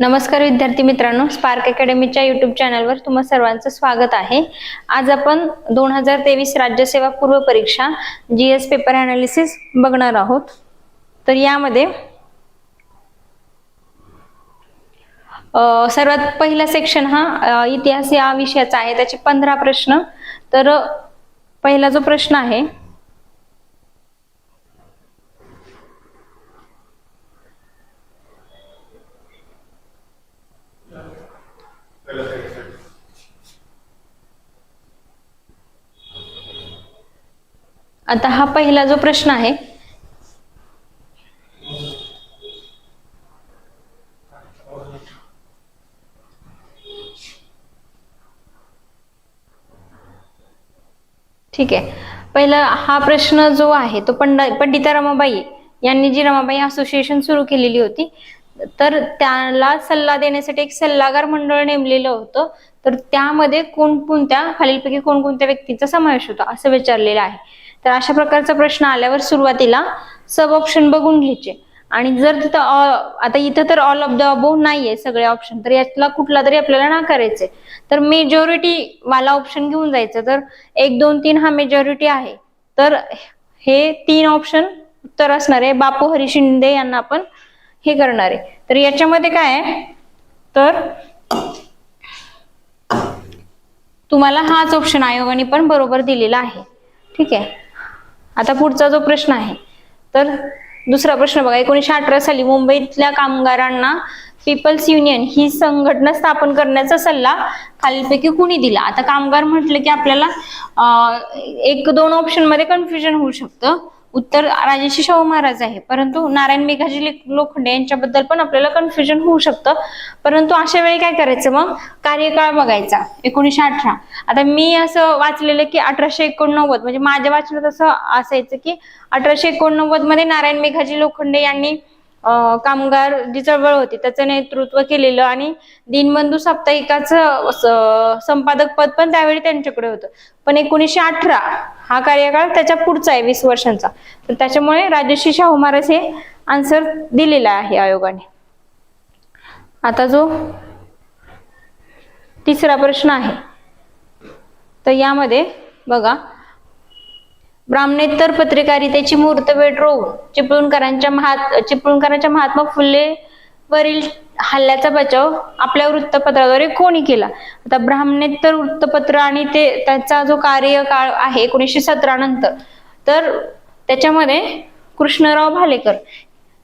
नमस्कार विद्यार्थी मित्रांनो, स्पार्क अकॅडमीच्या यूट्यूब चॅनलवर तुम्हा सर्वांचं स्वागत आहे। आज आपण 2023 राज्यसेवा पूर्व परीक्षा जीएस पेपर अनालिसिस बघणार आहोत। तर यामध्ये सर्वात पहिला सेक्शन हा इतिहास या विषयाचा आहे। त्याचे 15 प्रश्न। तर पहिला जो प्रश्न आहे आता हा पहिला जो प्रश्न आहे ठीक आहे। पहिला हा प्रश्न जो आहे तो पंडिता रमाबाई यांनी जी रमाबाई असोसिएशन सुरू केलेली होती, तर त्याला सल्ला देण्यासाठी एक सल्लागार मंडळ नेमलेलं होतं। तर त्यामध्ये कोणकोणत्या खालीलपैकी कोणकोणत्या व्यक्तींचा समावेश होता असं विचारलेलं आहे। तर अशा प्रकारचा प्रश्न आल्यावर सुरुवातीला सब ऑप्शन बघून घ्यायचे आणि जर तिथं आता इथं तर ऑल ऑफ द अबोव नाहीये सगळे ऑप्शन, तर यातला कुठला तरी आपल्याला नाकारायचे। तर मेजॉरिटी वाला ऑप्शन घेऊन जायचं। तर 1 2 3 हा मेजॉरिटी आहे, तर हे 3 ऑप्शन उत्तर असणार आहे। बापू हरी शिंदे यांना आपण हे करणार आहे। तर याच्यामध्ये काय आहे, तर तुम्हाला हाच ऑप्शन आयोगाने पण बरोबर दिलेला आहे। ठीक आहे। आता पुढचा जो प्रश्न आहे, तर दुसरा प्रश्न बघा। 1918 साली मुंबईतल्या कामगारांना पीपल्स युनियन ही संघटना स्थापन करण्याचा सल्ला खालीलपैकी कुणी दिला? आता कामगार म्हटलं की आपल्याला 1 2 ऑप्शन मध्ये कन्फ्युजन होऊ शकतं। उत्तर राजर्षी शाहू महाराज आहे, परंतु नारायण मेघाजी लोखंडे यांच्याबद्दल पण आपल्याला कन्फ्युजन होऊ शकतं। परंतु अशा वेळी काय करायचं, मग कार्यकाळ बघायचा 1918। आता मी असं वाचलेलं की 1889, म्हणजे माझ्या वाचनात असं असायचं की 1889 मध्ये नारायण मेघाजी लोखंडे यांनी कामगार जी चळवळ होती त्याचं नेतृत्व केलेलं आणि दीनबंधू साप्ताहिकाचं संपादक पद पण त्यावेळी त्यांच्याकडे होतं। पण 1918 हा कार्यकाळ त्याच्या पुढचा आहे 20 वर्षांचा। तर त्याच्यामुळे राजर्षी शाहू महाराज हे आन्सर दिलेला आहे आयोगाने। आता जो तिसरा प्रश्न आहे, तर यामध्ये बघा, ब्राह्मणेतर पत्रकारितेची मुहूर्तमेढ रोवून चिपळूणकरांच्या महात्मा फुले वरील हल्ल्याचा बचाव आपल्या वृत्तपत्राद्वारे कोणी केला? आता ब्राह्मणेतर वृत्तपत्र आणि त्याचा जो कार्यकाळ आहे 1917 नंतर, तर त्याच्यामध्ये कृष्णराव भालेकर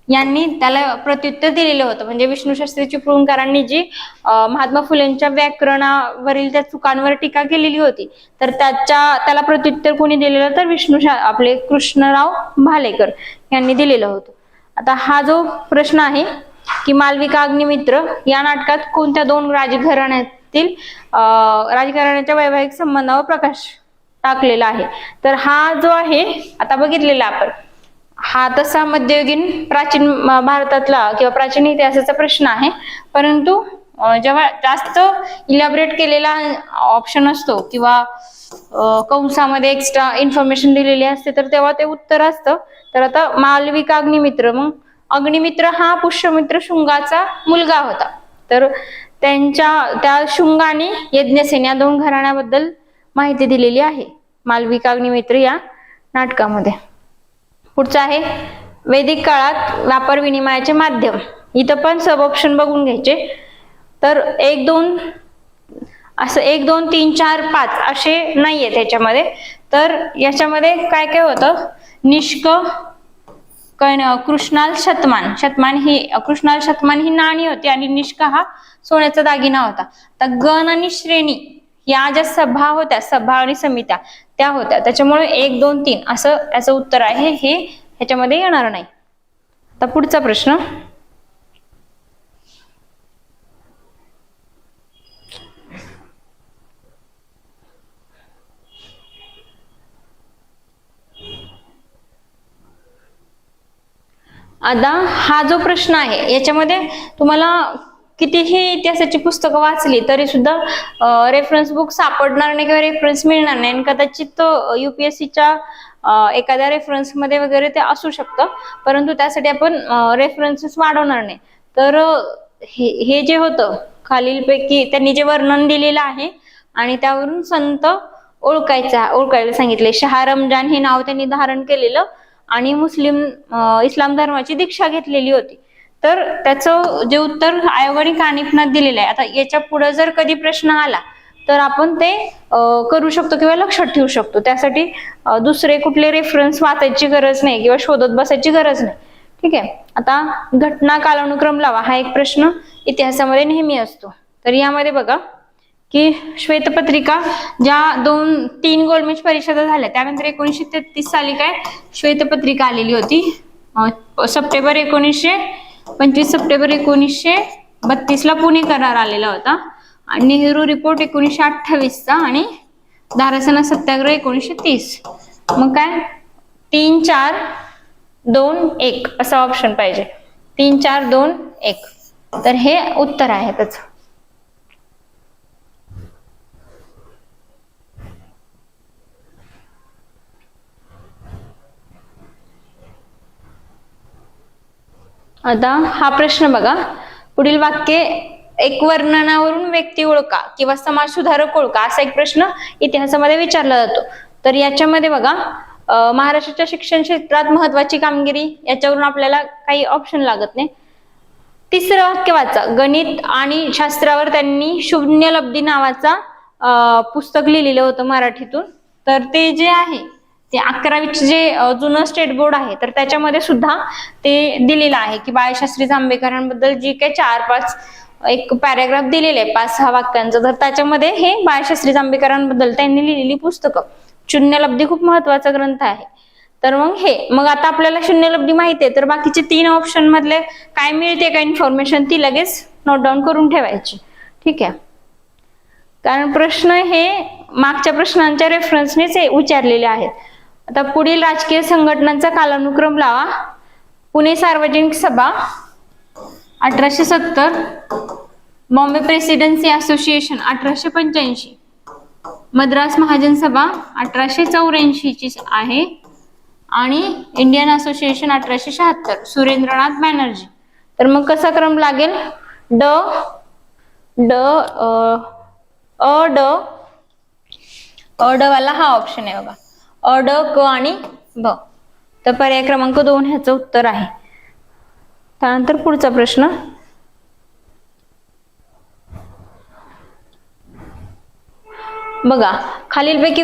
यांनी त्याला प्रत्युत्तर दिलेलं होतं। म्हणजे विष्णू शास्त्री चिपळूणकरांनी जी महात्मा फुलेंच्या व्याकरणावरील त्या चुकांवर टीका केलेली होती, तर त्याला प्रत्युत्तर कोणी दिलेलं? तर आपले कृष्णराव भालेकर यांनी दिलेलं होतं। आता हा जो प्रश्न आहे की मालविका अग्निमित्र या नाटकात कोणत्या 2 राजघराण्याच्या वैवाहिक संबंधावर प्रकाश टाकलेला आहे? तर हा जो आहे आता बघितलेला आपण, हा तसा मध्ययुगीन प्राचीन भारतातला किंवा प्राचीन इतिहासाचा प्रश्न आहे। परंतु जेव्हा जास्त इलॅबोरेट केलेला ऑप्शन असतो किंवा कंसामध्ये एक्स्ट्रा इन्फॉर्मेशन दिलेली असते, तर तेव्हा ते उत्तर असतं। तर आता मालविका अग्निमित्र, मग अग्निमित्र हा पुष्यमित्र शुंगाचा मुलगा होता। तर त्या शुंगाने यज्ञसेन या 2 घराण्याबद्दल माहिती दिलेली आहे मालविका अग्निमित्र या नाटकामध्ये। पुढचं आहे वैदिक काळात व्यापार विनिमयाचे माध्यम। इथं पण सब ऑप्शन बघून घ्यायचे। तर 1 2 असं 1 2 3 4 5 असे नाहीये त्याच्यामध्ये। तर याच्यामध्ये काय काय होतं, कृष्णाल शतमान ही नाणी होती आणि निष्क हा सोन्याचा दागिना होता। तर गण आणि श्रेणी या ज्या सभा होत्या, सभा आणि समित्या त्या होत्या। त्याच्यामुळे 1 2 3 असं याचं उत्तर आहे, हे ह्याच्यामध्ये येणार नाही। आता पुढचा प्रश्न, आता हा जो प्रश्न आहे याच्यामध्ये तुम्हाला कितीही इतिहासाची पुस्तकं वाचली तरी सुद्धा रेफरन्स बुक सापडणार नाही किंवा रेफरन्स मिळणार नाही, आणि कदाचित UPSCच्या एखाद्या रेफरन्स मध्ये वगैरे ते असू शकतं, परंतु त्यासाठी आपण रेफरन्सेस वाढवणार नाही। तर हे जे होतं खालीलपैकी त्यांनी जे वर्णन दिलेलं आहे आणि त्यावरून संत ओळखायला सांगितले. शाह रमजान हे नाव त्यांनी धारण केलेलं आणि इस्लाम धर्माची दीक्षा घेतलेली होती. तर त्याचं जे उत्तर आयोगाने कानिफनाथ दिलेलं आहे. आता याच्या पुढे जर कधी प्रश्न आला तर आपण ते करू शकतो किंवा लक्षात ठेवू शकतो. त्यासाठी दुसरे कुठले रेफरन्स वाचायची गरज नाही किंवा शोधत बसायची गरज नाही. ठीक आहे. आता घटना कालानुक्रम लावा हा एक प्रश्न इतिहासामध्ये नेहमी असतो. तर यामध्ये बघा की श्वेतपत्रिका ज्या 2-3 गोलमेज परिषदा झाल्या त्यानंतर 1933 साली काय श्वेतपत्रिका आलेली होती. 25 सप्टेंबर 1932 ला पुणे करार आलेला होता आणि नेहरू रिपोर्ट 1928 चा आणि धारासना सत्याग्रह 1930. मग काय 3, 4, 2, 1 असा ऑप्शन पाहिजे. 3, 4, 2, 1 तर हे उत्तर आहे त्याचं. आता हा प्रश्न बघा. पुढील वाक्य एक वर्णनावरून व्यक्ती ओळखा किंवा समाज सुधारक ओळखा असा एक प्रश्न इतिहासामध्ये विचारला जातो. तर याच्यामध्ये बघा महाराष्ट्राच्या शिक्षण क्षेत्रात महत्वाची कामगिरी याच्यावरून आपल्याला काही ऑप्शन लागत नाही. तिसरं वाक्य वाचा. गणित आणि शास्त्रावर त्यांनी शून्य लब्धी नावाचा पुस्तक लिहिलेलं होतं मराठीतून. तर ते जे आहे ते 11वीचे जे जुनं स्टेट बोर्ड आहे तर त्याच्यामध्ये सुद्धा ते दिलेलं आहे की बाळशास्त्री जांभेकरांबद्दल जी काही 4-5 एक पॅराग्राफ दिलेले आहे 5-6 वाक्यांचं. तर त्याच्यामध्ये हे बाळशास्त्री जांभेकरांबद्दल त्यांनी लिहिलेली पुस्तकं. शून्यलब्धी खूप महत्वाचा ग्रंथ आहे. तर मग आता आपल्याला शून्यलब्धी माहिती आहे तर बाकीचे 3 ऑप्शन मधले काय मिळते का इन्फॉर्मेशन ती लगेच नोट डाऊन करून ठेवायची. ठीक आहे. कारण प्रश्न हे मागच्या प्रश्नांच्या रेफरन्सनेच विचारलेले आहेत. आता पुढील राजकीय संघटनांचा कालानुक्रम लावा. पुणे सार्वजनिक सभा 1870, बॉम्बे प्रेसिडेन्सी असोसिएशन 1885, मद्रास महाजन सभा 1884 ची आहे आणि इंडियन असोसिएशन 1876 सुरेंद्रनाथ बॅनर्जी. तर मग कसा क्रम लागेल? अ ड वाला हा ऑप्शन आहे बघा. अ ड क आणि ब. तर पर्याय क्रमांक 2 ह्याचं उत्तर आहे. त्यानंतर पुढचा प्रश्न बघा. खालीलपैकी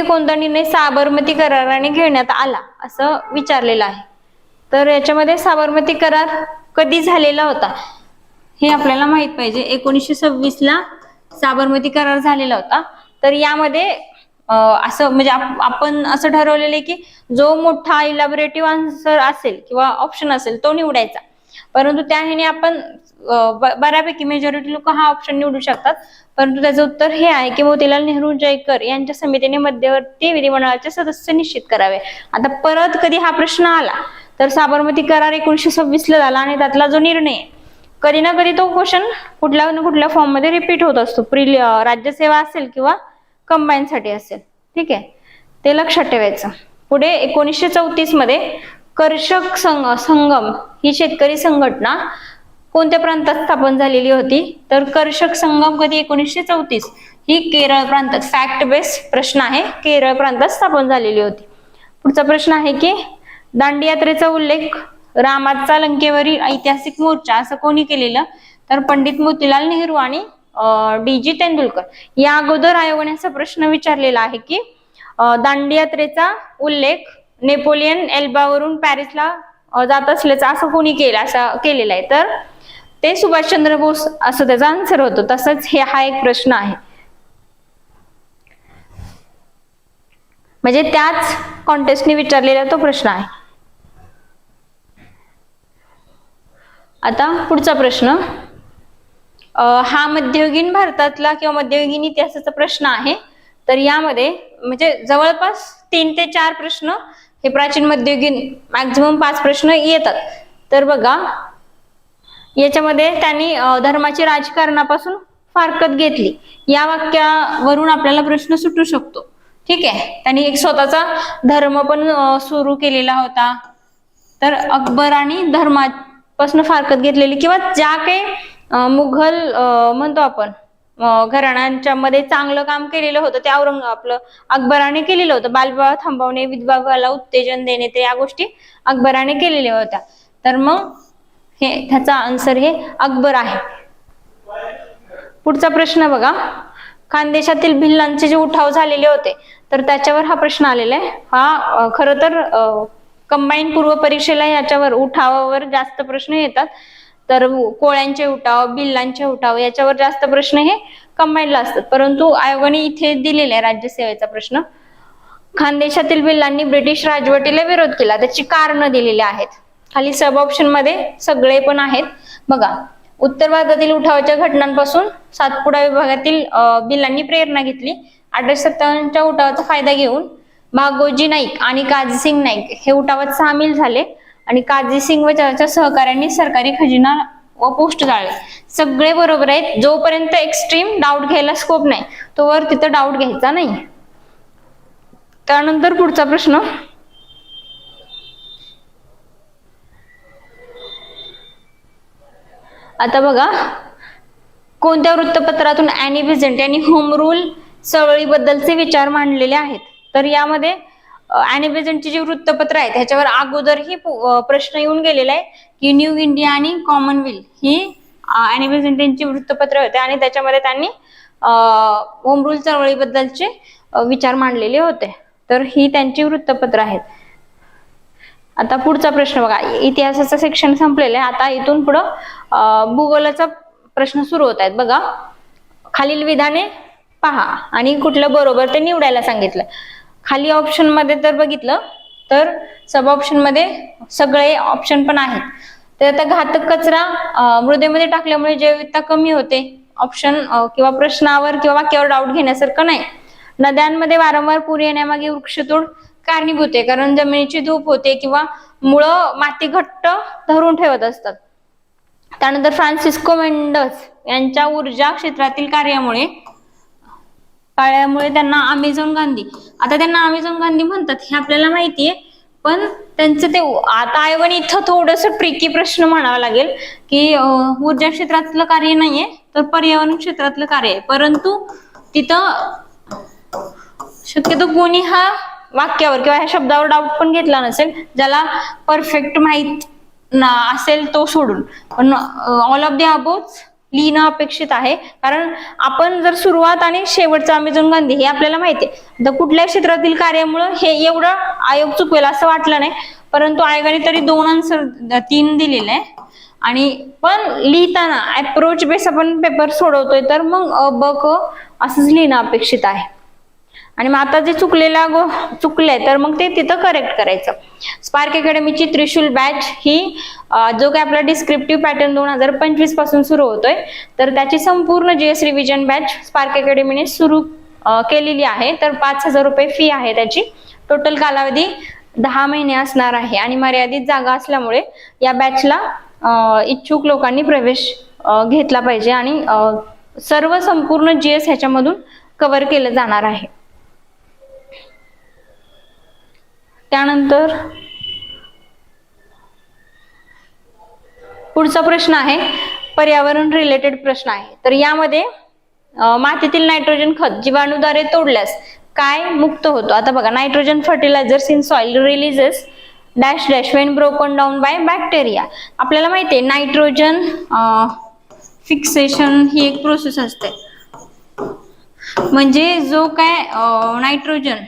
कोणता निर्णय साबरमती कराराने घेण्यात आला असं विचारलेलं आहे. तर याच्यामध्ये साबरमती करार कधी झालेला होता हे आपल्याला माहित पाहिजे. 1926 ला साबरमती करार झालेला होता. तर यामध्ये असं म्हणजे आपण असं ठरवलेलं आहे की जो मोठा इलॅबोरेटिव्ह आन्सर असेल किंवा ऑप्शन असेल तो निवडायचा. परंतु त्या ह्याने आपण बऱ्यापैकी मेजॉरिटी लोक हा ऑप्शन निवडू शकतात. परंतु त्याचं उत्तर हे आहे की मोतीलाल नेहरू जयकर यांच्या समितीने मध्यवर्ती विधिमंडळाचे सदस्य निश्चित करावे. आता परत कधी हा प्रश्न आला तर साबरमती करार 1926 ला झाला आणि त्यातला जो निर्णय कधी ना कधी तो क्वेश्चन कुठल्या ना कुठल्या फॉर्म मध्ये रिपीट होत असतो. राज्यसेवा असेल किंवा कंबाईन साठी असेल. ठीक आहे. ते लक्षात ठेवायचं. पुढे 1934 मध्ये कर्षक संगम ही शेतकरी संघटना कोणत्या प्रांतात स्थापन झालेली होती? तर कर्षक संगम कधी 1934 ही केरळ प्रांतात. फॅक्ट बेस्ड प्रश्न आहे. केरळ प्रांतात स्थापन झालेली होती. पुढचा प्रश्न आहे की दांडी यात्रेचा उल्लेख रामाचा लंकेवरील ऐतिहासिक मोर्चा असं कोणी केलेलं? तर पंडित मोतीलाल नेहरू आणि डी.जी. तेंडुलकर. या अगोदर आयोगाने असा प्रश्न विचारलेला आहे की दांडी यात्रेचा उल्लेख नेपोलियन एल्बावरून पॅरिसला जात असल्याचा असं कोणी केलेला आहे? तर ते सुभाषचंद्र बोस असं त्याचा आन्सर होतो. तसंच हा एक प्रश्न आहे. म्हणजे त्याच कॉन्टेस्टने विचारलेला तो प्रश्न आहे. आता पुढचा प्रश्न हा मध्ययुगीन भारतातला किंवा मध्ययुगीन इतिहासाचा प्रश्न आहे. तर यामध्ये म्हणजे जवळपास 3 ते 4 प्रश्न हे प्राचीन मध्ययुगीन मॅक्झिमम 5 प्रश्न येतात. तर बघा याच्यामध्ये त्यांनी धर्माची राजकारणापासून फारकत घेतली या वाक्यावरून आपल्याला प्रश्न सुटू शकतो. ठीक आहे. त्यांनी एक स्वतःचा धर्म पण सुरू केलेला होता. तर अकबर आणि पासून फारकत घेतलेली किंवा ज्या काही मुघल म्हणतो आपण घराण्यांच्या मध्ये चांगलं काम केलेलं होतं ते आपलं अकबराने केलेलं होतं. बालविवाह थांबवणे, विधवाला उत्तेजन देणे, ते या गोष्टी अकबराने केलेल्या होत्या. तर मग ह्याचा आन्सर हे अकबर आहे. पुढचा प्रश्न बघा, खानदेशातील भिल्लांचे जे उठाव झालेले होते तर त्याच्यावर हा प्रश्न आलेला आहे. हा खरं तर कंबाईन पूर्व परीक्षेला याच्यावर उठावावर जास्त प्रश्न येतात. तर कोळ्यांचे उठाव, भिल्लांचे उठाव याच्यावर जास्त प्रश्न हे कंबाईनला असतात. परंतु आयोगाने इथे दिलेला आहे राज्यसेवेचा प्रश्न, खानदेशातील भिल्लांनी ब्रिटिश राजवटीला विरोध केला, त्याची कारणं दिलेली आहेत. खाली सब ऑप्शन मध्ये सगळे पण आहेत बघा. उत्तर भारतातील उठावाच्या घटनांपासून सातपुडा विभागातील भिल्लांनी प्रेरणा घेतली. 1857च्या उठावाचा फायदा घेऊन भागोजी नाईक आणि काजीसिंग नाईक हे उठावात सामील झाले आणि काजीसिंग व त्याच्या सहकार्यांनी सरकारी खजिना व पोस्ट जाळले. सगळे बरोबर आहेत. जोपर्यंत एक्स्ट्रीम डाऊट घ्यायला स्कोप नाही तोवर तिथं डाऊट घ्यायचा नाही. त्यानंतर पुढचा प्रश्न, आता बघा, कोणत्या वृत्तपत्रातून ॲनी बेझंट यांनी होम रूल चळवळीबद्दलचे विचार मांडलेले आहेत. तर यामध्ये ॲनी बेझंटची जी वृत्तपत्र आहेत ह्याच्यावर अगोदरही प्रश्न येऊन गेलेला आहे की न्यू इंडिया आणि कॉमनवेल्थ ही ॲनी बेझंट यांची वृत्तपत्र होते आणि त्याच्यामध्ये त्यांनी होम रूल चळवळीबद्दलचे विचार मांडलेले होते. तर ही त्यांची वृत्तपत्र आहेत. आता पुढचा प्रश्न बघा, इतिहासाचा सेक्शन संपलेला आहे. आता इथून पुढं भूगोलाचा प्रश्न सुरू होत आहेत बघा. खालील विधाने पहा आणि कुठलं बरोबर ते निवडायला सांगितलं. खाली ऑप्शन मध्ये तर बघितलं तर सब ऑप्शन मध्ये सगळे ऑप्शन पण आहेत. तर आता घातक कचरा मृदेमध्ये टाकल्यामुळे जैविकता कमी होते. ऑप्शन किंवा प्रश्नावर किंवा वाक्यावर डाऊट घेण्यासारखं नाही. नद्यांमध्ये वारंवार पूर येण्यामागे वृक्षतोड कारणीभूत आहे, कारण जमिनीची धूप होते किंवा मुळं माती घट्ट धरून ठेवत असतात. त्यानंतर फ्रान्सिस्को मेंडस यांच्या ऊर्जा क्षेत्रातील कार्यामुळे त्यांना अमेझॉन गांधी, आता त्यांना अमेझॉन गांधी म्हणतात हे आपल्याला माहितीये, पण त्यांचं ते आता आयोगाने इथं थोडस ट्रिकी प्रश्न म्हणावा लागेल की ऊर्जा क्षेत्रातलं कार्य नाहीये तर पर्यावरण क्षेत्रातलं कार्य आहे. परंतु तिथं शक्यतो कोणी हा वाक्यावर किंवा ह्या शब्दावर डाऊट पण घेतला नसेल, ज्याला परफेक्ट माहित असेल तो सोडून. पण ऑल ऑफ द अबोव्ह लिहिणं अपेक्षित आहे, कारण आपण जर सुरुवात आणि शेवटचा अमेझॉन गांधी हे आपल्याला माहिती आहे. तर कुठल्या क्षेत्रातील कार्यामुळे हे एवढं आयोग चुकवेल असं वाटलं नाही, परंतु आयोगाने तरी 2 आन्सर 3 दिलेले आहे. आणि पण लिहिताना अप्रोच बेस आपण पेपर सोडवतोय तर मग ब क असंच लिहिणं अपेक्षित आहे. आणि मग आता जे चुकले तर मग ते तिथं करेक्ट करायचं. स्पार्क अकॅडमीची त्रिशूल बॅच ही जो काही आपला डिस्क्रिप्टिव्ह पॅटर्न 2025 पासून सुरू होतोय तर त्याची संपूर्ण जीएस रिव्हिजन बॅच स्पार्क अकॅडमीने सुरू केलेली आहे. तर 5,000 रुपये फी आहे त्याची. टोटल कालावधी 10 महिने असणार आहे आणि मर्यादित जागा असल्यामुळे या बॅचला इच्छुक लोकांनी प्रवेश घेतला पाहिजे आणि सर्व संपूर्ण जीएस ह्याच्यामधून कव्हर केलं जाणार आहे. त्यानंतर पुढचा प्रश्न आहे पर्यावरण रिलेटेड प्रश्न आहे. तर यामध्ये मातीतील नायट्रोजन खत जीवाणूद्वारे तोडल्यास काय मुक्त होतो. आता बघा, nitrogen fertilisers in soil releases dash dash when broken down by bacteria. आपल्याला माहिती आहे नायट्रोजन फिक्सेशन ही एक प्रोसेस असते, म्हणजे जो काय नायट्रोजन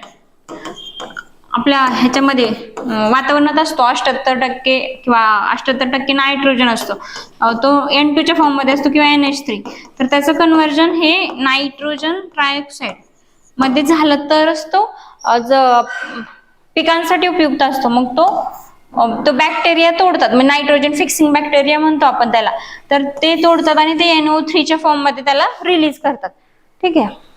आपल्या ह्याच्यामध्ये वातावरणात असतो 78% किंवा 78% नायट्रोजन असतो, तो N2 च्या फॉर्म मध्ये असतो किंवा NH3. तर त्याचं कन्व्हर्जन हे नायट्रोजन ट्रायऑक्साईड मध्ये झालं तरच तो पिकांसाठी उपयुक्त असतो. मग तो बॅक्टेरिया तोडतात, म्हणजे नायट्रोजन फिक्सिंग बॅक्टेरिया म्हणतो आपण त्याला. तर ते तोडतात आणि ते NO3 च्या फॉर्म मध्ये त्याला रिलीज करतात. ठीक आहे.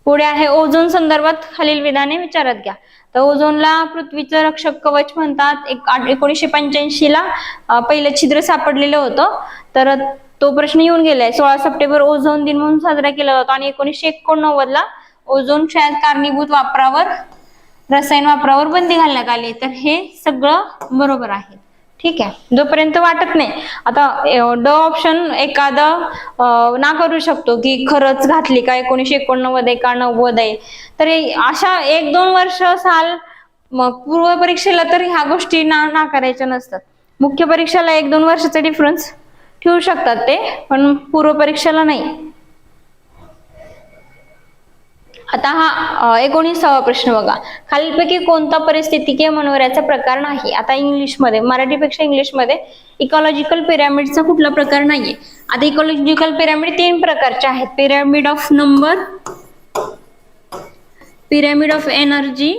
पुढे आहे ओझोन संदर्भात खालील विधाने विचारात घ्या. तर ओझोनला पृथ्वीचं रक्षक कवच म्हणतात. 1985 ला पहिलं छिद्र सापडलेलं होतं. तर तो प्रश्न येऊन गेलाय. 16 सप्टेंबर ओझोन दिन म्हणून साजरा केला जातो आणि 1989 ला ओझोन क्षयात कारणीभूत वापरावर रसायन वापरावर बंदी घालण्यात आली, तर हे सगळं बरोबर आहे. ठीक आहे, जोपर्यंत वाटत नाही. आता ड ऑप्शन एखादा ना करू शकतो की खरंच घातली का 1989 आहे का 90 आहे, तर अशा 1-2 वर्ष साल मग पूर्व परीक्षेला तर ह्या गोष्टी नाकारायच्या नसतात. मुख्य परीक्षेला 1-2 वर्षाचा डिफरन्स ठेवू शकतात ते, पण पूर्व परीक्षेला नाही. आता हा 19वा प्रश्न बघा. खालीलपैकी कोणता परिस्थितिकीय मनोऱ्याचा प्रकार नाही? आता इंग्लिशमध्ये, मराठीपेक्षा इंग्लिशमध्ये इकॉलॉजिकल पिरॅमिडचा कुठला प्रकार नाहीये. आता इकॉलॉजिकल पिरॅमिड 3 प्रकारचे आहेत. Pyramid of number, pyramid of energy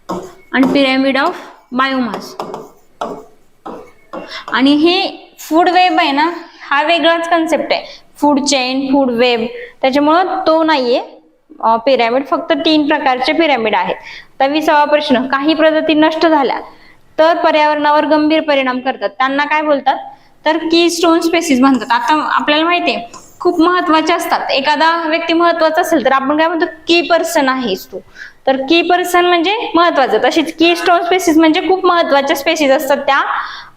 आणि पिरॅमिड ऑफ बायोमास. आणि हे फूड वेब आहे ना, हा वेगळाच कन्सेप्ट आहे. फूड चेन, फूड वेब, त्याच्यामुळं तो नाहीये पिरॅमिड. फक्त 3 प्रकारचे पिरॅमिड आहेत. आता 20वा प्रश्न. काही प्रजाती नष्ट झाल्या तर पर्यावरणावर गंभीर परिणाम करतात, त्यांना काय बोलतात? तर की स्टोन स्पेसिस म्हणतात. आता आपल्याला माहितीये खूप महत्वाचे असतात. एखादा व्यक्ती महत्वाचा असेल तर आपण काय म्हणतो? की पर्सन आहेस तू. तर की पर्सन म्हणजे महत्वाचं. तशीच की स्टोन स्पेसिस म्हणजे खूप महत्वाच्या स्पेसिस असतात त्या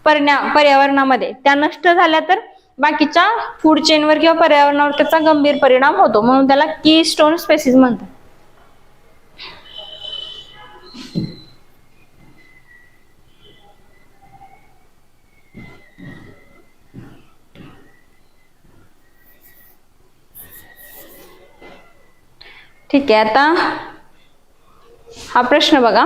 पर्यावरणामध्ये. त्या नष्ट झाल्या तर बाकीच्या फूड चेनवर किंवा पर्यावरणावर त्याचा गंभीर परिणाम होतो, म्हणून त्याला की स्टोन स्पेसिस म्हणतात. ठीक आहे, आता हा प्रश्न बघा.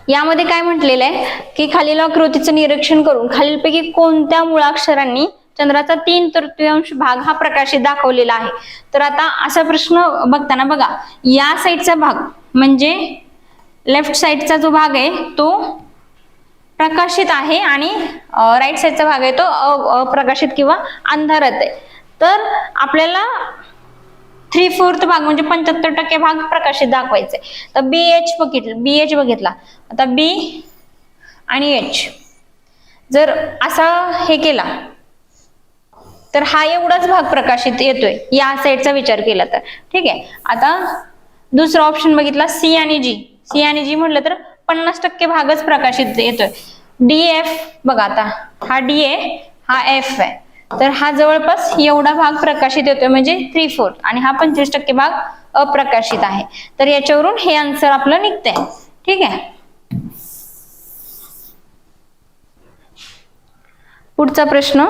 यामध्ये काय म्हटलेलं आहे की खालील आकृतीचं निरीक्षण करून खालीलपैकी कोणत्या मुळाक्षरांनी चंद्राचा 3/4 भाग हा प्रकाशित दाखवलेला आहे? तर आता असा प्रश्न बघताना बघा, या साईडचा भाग म्हणजे लेफ्ट साईडचा जो भाग आहे तो प्रकाशित आहे आणि राईट साईडचा भाग आहे तो अप्रकाशित किंवा अंधारात आहे. तर आपल्याला 3/4 भाग म्हणजे 75% भाग प्रकाशित दाखवायचे. तर BH बघितला. आता B आणि H जर असा हे केला तर हा एवढाच भाग प्रकाशित येतोय या साईडचा विचार केला तर. ठीक आहे, आता दुसरा ऑप्शन बघितला C आणि G म्हटलं तर 50% भागच प्रकाशित येतोय. DF बघा, आता हा D आहे, हा F आहे, तर हा जवळपास एवढा भाग प्रकाशित येतोय म्हणजे 3/4 आणि हा 25% भाग अप्रकाशित आहे. तर याच्यावरून हे आन्सर आपलं निघतंय. ठीक आहे, पुढचा प्रश्न.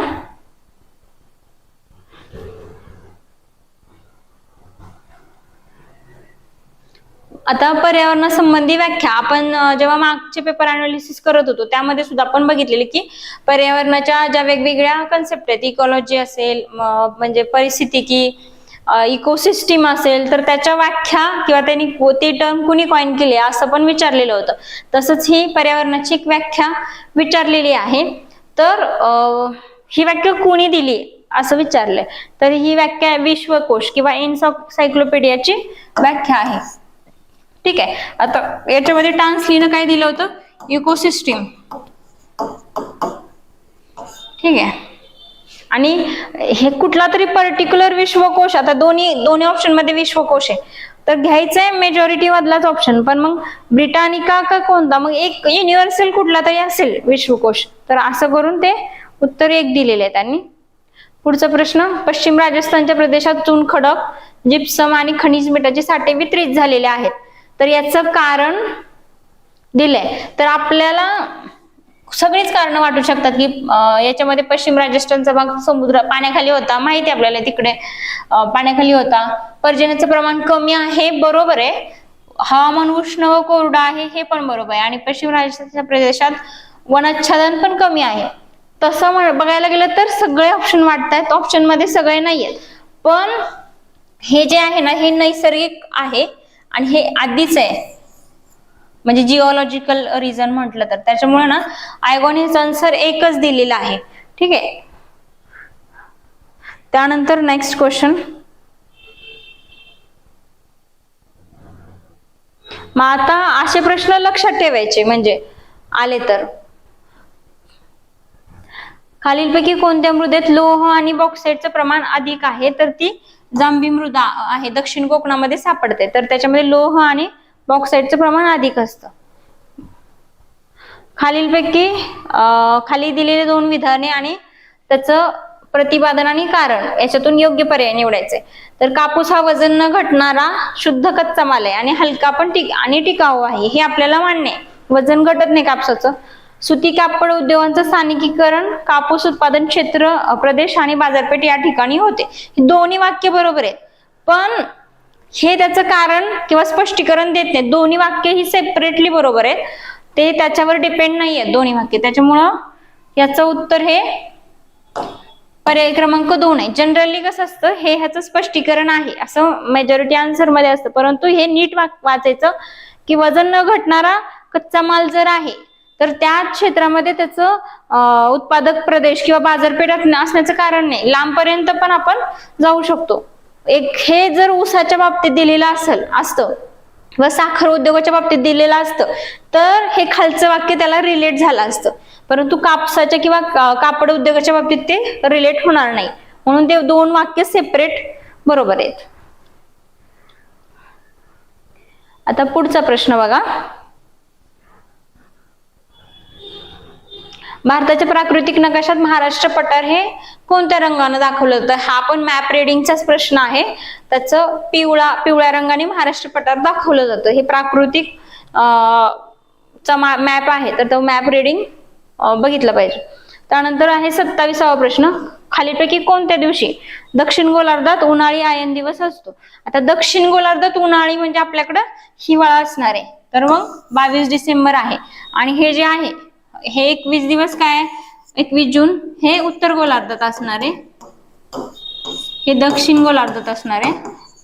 आता पर्यावरणासंबंधी व्याख्या आपण जेव्हा मागचे पेपर अनालिसिस करत होतो त्यामध्ये सुद्धा आपण बघितलेली की पर्यावरणाच्या ज्या वेगवेगळ्या कन्सेप्ट आहेत, इकॉलॉजी असेल म्हणजे परिस्थितिकी, इकोसिस्टीम असेल, तर त्याच्या व्याख्या किंवा त्यांनी ते टर्म कुणी कॉइन केले असं पण विचारलेलं होतं. तसंच ही पर्यावरणाची एक व्याख्या विचारलेली आहे. तर ही व्याख्या कुणी दिली असं विचारलंय, तर ही व्याख्या विश्वकोश किंवा एन्सायक्लोपीडियाची व्याख्या आहे. ठीक आहे, आता याच्यामध्ये टान्सलीनं काय दिलं होतं? इकोसिस्टीम. ठीक आहे, आणि हे कुठला तरी पर्टिक्युलर विश्वकोश. आता दोन्ही ऑप्शन मध्ये विश्वकोश आहे, तर घ्यायचंय मेजॉरिटी मधलाच ऑप्शन. पण मग ब्रिटानिका का कोणता, मग एक युनिव्हर्सल कुठला तरी असेल विश्वकोश. तर असं करून ते उत्तर 1 दिलेले आहे त्यांनी. पुढचा प्रश्न. पश्चिम राजस्थानच्या प्रदेशात चुनखडक, जिप्सम आणि खनिज मिठाचे साठे वितरित झालेले आहेत, तर याचं कारण दिलंय. तर आपल्याला सगळीच कारण वाटू शकतात की याच्यामध्ये पश्चिम राजस्थानचा भाग समुद्र पाण्याखाली होता, माहिती आपल्याला तिकडे पाण्याखाली होता. पर्जन्याचं प्रमाण कमी आहे, बरोबर आहे. हवामान उष्ण व कोरडं आहे, हे पण बरोबर आहे. आणि पश्चिम राजस्थानच्या प्रदेशात वनाच्छादन पण कमी आहे. तसं बघायला गेलं तर सगळे ऑप्शन वाटतात. ऑप्शन मध्ये सगळे नाहीयेत, पण हे जे आहे ना हे नैसर्गिक आहे आणि हे आधीच आहे म्हणजे जिओलॉजिकल रिझन म्हटलं तर. त्याच्यामुळे ना आयगॉनिस आन्सर 1च दिलेला आहे. ठीक आहे, त्यानंतर नेक्स्ट क्वेश्चन. मग आता असे प्रश्न लक्षात ठेवायचे म्हणजे आले तर. खालीलपैकी कोणत्या मृदेत लोह आणि बॉक्साईटचं प्रमाण अधिक आहे? तर ती जांभी मृदा आहे, दक्षिण कोकणामध्ये सापडते. तर त्याच्यामध्ये लोह आणि बॉक्साईटचं प्रमाण अधिक असतं. खालीलपैकी खाली दिलेले 2 विधाने आणि त्याचं प्रतिपादन आणि कारण याच्यातून योग्य पर्याय निवडायचे. तर कापूस हा वजन न घटणारा शुद्ध कच्चा माल आहे आणि हलका पण आणि टिकाऊ आहे, हे आपल्याला मान्य आहे. वजन घटत नाही कापसाचं. सुती कापड उद्योगांचं स्थानिकीकरण कापूस उत्पादन क्षेत्र, प्रदेश आणि बाजारपेठ या ठिकाणी होते. ही दोन्ही वाक्य बरोबर आहेत, पण हे त्याचं कारण किंवा स्पष्टीकरण देत नाही. दोन्ही वाक्य ही सेपरेटली बरोबर आहेत, ते त्याच्यावर डिपेंड नाही आहेत दोन्ही वाक्य. त्याच्यामुळं याचं उत्तर हे पर्याय क्रमांक 2 आहे. जनरली कसं असतं, हे ह्याचं स्पष्टीकरण आहे असं मेजॉरिटी आन्सर मध्ये असतं, परंतु हे नीट वाचायचं की वजन न घटणारा कच्चा माल जर आहे तर त्या क्षेत्रामध्ये त्याचं उत्पादक प्रदेश किंवा बाजारपेठ असण्याचं कारण नाही. लांबपर्यंत पण आपण जाऊ शकतो. हे जर ऊसाच्या बाबतीत दिलेलं असतं व साखर उद्योगाच्या बाबतीत दिलेलं असतं तर हे खालचं वाक्य त्याला रिलेट झालं असतं, परंतु कापसाच्या किंवा कापड उद्योगाच्या बाबतीत ते रिलेट होणार नाही, म्हणून ते 2 वाक्य सेपरेट बरोबर आहेत. आता पुढचा प्रश्न बघा. भारताच्या प्राकृतिक नकाशात महाराष्ट्र पठार हे कोणत्या रंगाने दाखवलं जातं? हा पण मॅप रिडिंगचाच प्रश्न आहे. त्याचं पिवळ्या रंगाने महाराष्ट्र पठार दाखवलं जातं. हे प्राकृतिक चा मॅप आहे, तर तो मॅप रिडिंग बघितलं पाहिजे. त्यानंतर आहे 27वा प्रश्न. खालीपैकी कोणत्या दिवशी दक्षिण गोलार्धात उन्हाळी आयन दिवस असतो? आता दक्षिण गोलार्धात उन्हाळी म्हणजे आपल्याकडं हिवाळा असणार आहे, तर मग 22 डिसेंबर आहे. आणि हे जे आहे हे 21 दिवस काय, 21 जून हे उत्तर गोलार्धात असणार आहे, हे दक्षिण गोलार्धात असणार आहे.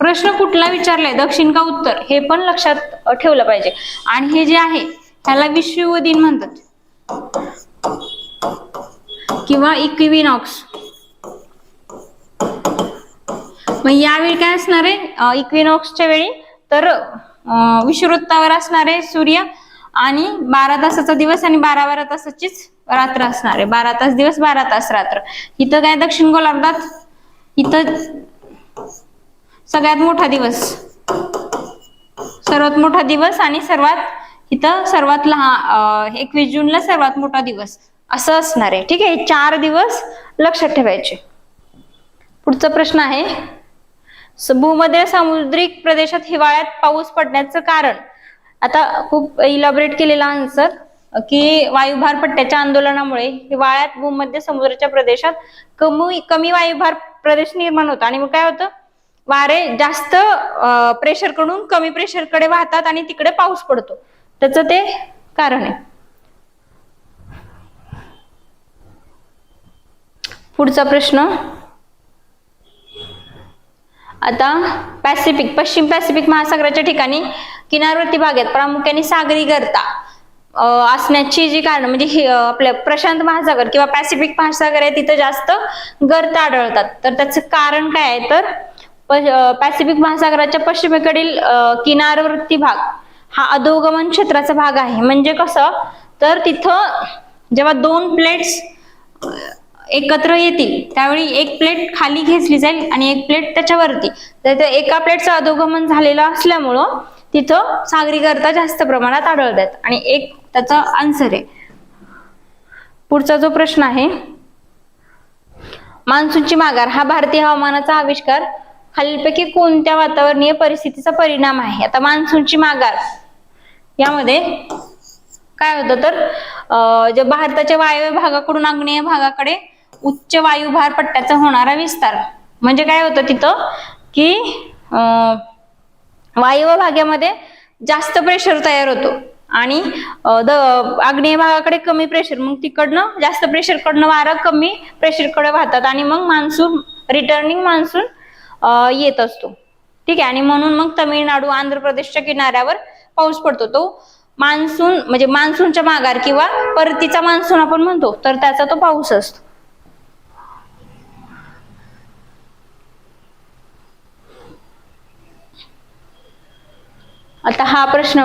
प्रश्न कुठला विचारलाय, दक्षिण का उत्तर, हे पण लक्षात ठेवलं पाहिजे. आणि हे जे आहे ह्याला विषुव दिन म्हणतात किंवा इक्विनॉक्स. मग यावेळी काय असणार आहे, इक्विनॉक्सच्या वेळी तर विषुववृत्तावर असणार आहे सूर्य आणि 12 तासाचा दिवस आणि 12 तासाचीच रात्र असणार आहे. 12 तास दिवस 12 तास रात्र. इथं काय दक्षिण गोलार्धात इथं सगळ्यात मोठा दिवस, सर्वात मोठा दिवस आणि इथं सर्वात लहान 21 जूनला सर्वात मोठा दिवस असं असणार आहे. ठीक आहे, 4 दिवस लक्षात ठेवायचे. पुढचा प्रश्न आहे. भूमध्य समुद्रिक प्रदेशात हिवाळ्यात पाऊस पडण्याचं कारण. आता खूप इलॅबोरेट केलेला आन्सर की वायुभार पट्ट्याच्या आंदोलनामुळे हिवाळ्यात भूमध्य समुद्राच्या प्रदेशात कमी वायुभार प्रदेश निर्माण होतो आणि मग काय होतं, वारे जास्त प्रेशर कडून कमी प्रेशर कडे वाहतात आणि तिकडे पाऊस पडतो, त्याचं ते कारण आहे. पुढचा प्रश्न. आता पश्चिम पॅसिफिक महासागराच्या ठिकाणी किनारवर्ती भागात प्रामुख्याने सागरी गर्ता असण्याची जी कारण, म्हणजे आपल्या प्रशांत महासागर किंवा पॅसिफिक महासागर आहे तिथं जास्त गर्ता आढळतात, तर त्याचं कारण काय आहे, तर पॅसिफिक महासागराच्या पश्चिमेकडील किनारवर्ती भाग हा अधोगमन क्षेत्राचा भाग आहे. म्हणजे कसं, तर तिथं जेव्हा 2 प्लेट्स एकत्र येतील त्यावेळी एक प्लेट खाली घेतली जाईल आणि एक प्लेट त्याच्यावरती, तर एका प्लेटचं अधोगमन झालेलं असल्यामुळं तिथं सागरी गर्ता जास्त प्रमाणात आढळतात आणि एक त्याचा आन्सर आहे. पुढचा जो प्रश्न आहे, मान्सूनची माघार हा भारतीय हवामानाचा आविष्कार खालीलपैकी कोणत्या वातावरणीय परिस्थितीचा परिणाम आहे? आता मान्सूनची माघार यामध्ये काय होतं, तर जे भारताच्या वायव्य भागाकडून आग्नेय भागाकडे उच्च वायुभार पट्ट्याचा होणारा विस्तार, म्हणजे काय होतं तिथं की वायव्य भागामध्ये जास्त प्रेशर तयार होतो आणि आग्नेय भागाकडे कमी प्रेशर, मग तिकडनं जास्त प्रेशर कडनं वारं कमी प्रेशर कडे वाहतात आणि मग मान्सून रिटर्निंग मान्सून येत असतो. ठीक आहे, आणि म्हणून मग तमिळनाडू आंध्र प्रदेशच्या किनाऱ्यावर पाऊस पडतो. तो मान्सून म्हणजे मान्सूनच्या माघार किंवा परतीचा मान्सून आपण म्हणतो, तर त्याचा तो पाऊस असतो. आता हा प्रश्न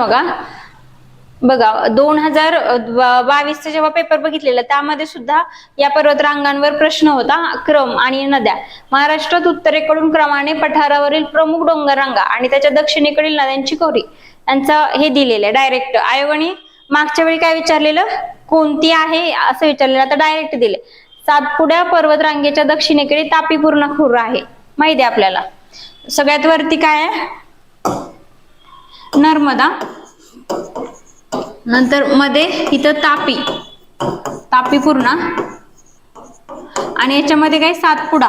बघा 2022चा जेव्हा पेपर बघितलेला त्यामध्ये सुद्धा या पर्वतरांगांवर प्रश्न होता, क्रम आणि नद्या. महाराष्ट्रात उत्तरेकडून क्रमाने पठारावरील प्रमुख डोंगर रांगा आणि त्याच्या दक्षिणेकडील नद्यांची खोरी यांचं हे दिलेलं आहे डायरेक्ट. आयोगाने मागच्या वेळी काय विचारलेलं, कोणती आहे असं विचारलेलं, आता डायरेक्ट दिले. सातपुडा पर्वत रांगेच्या दक्षिणेकडे तापीपूर्णा खोरा आहे, माहिती आहे आपल्याला. सगळ्यात वरती काय आहे, नर्मदा, नंतर मध्ये इथं तापीपूर्णा, आणि याच्यामध्ये काय सातपुडा.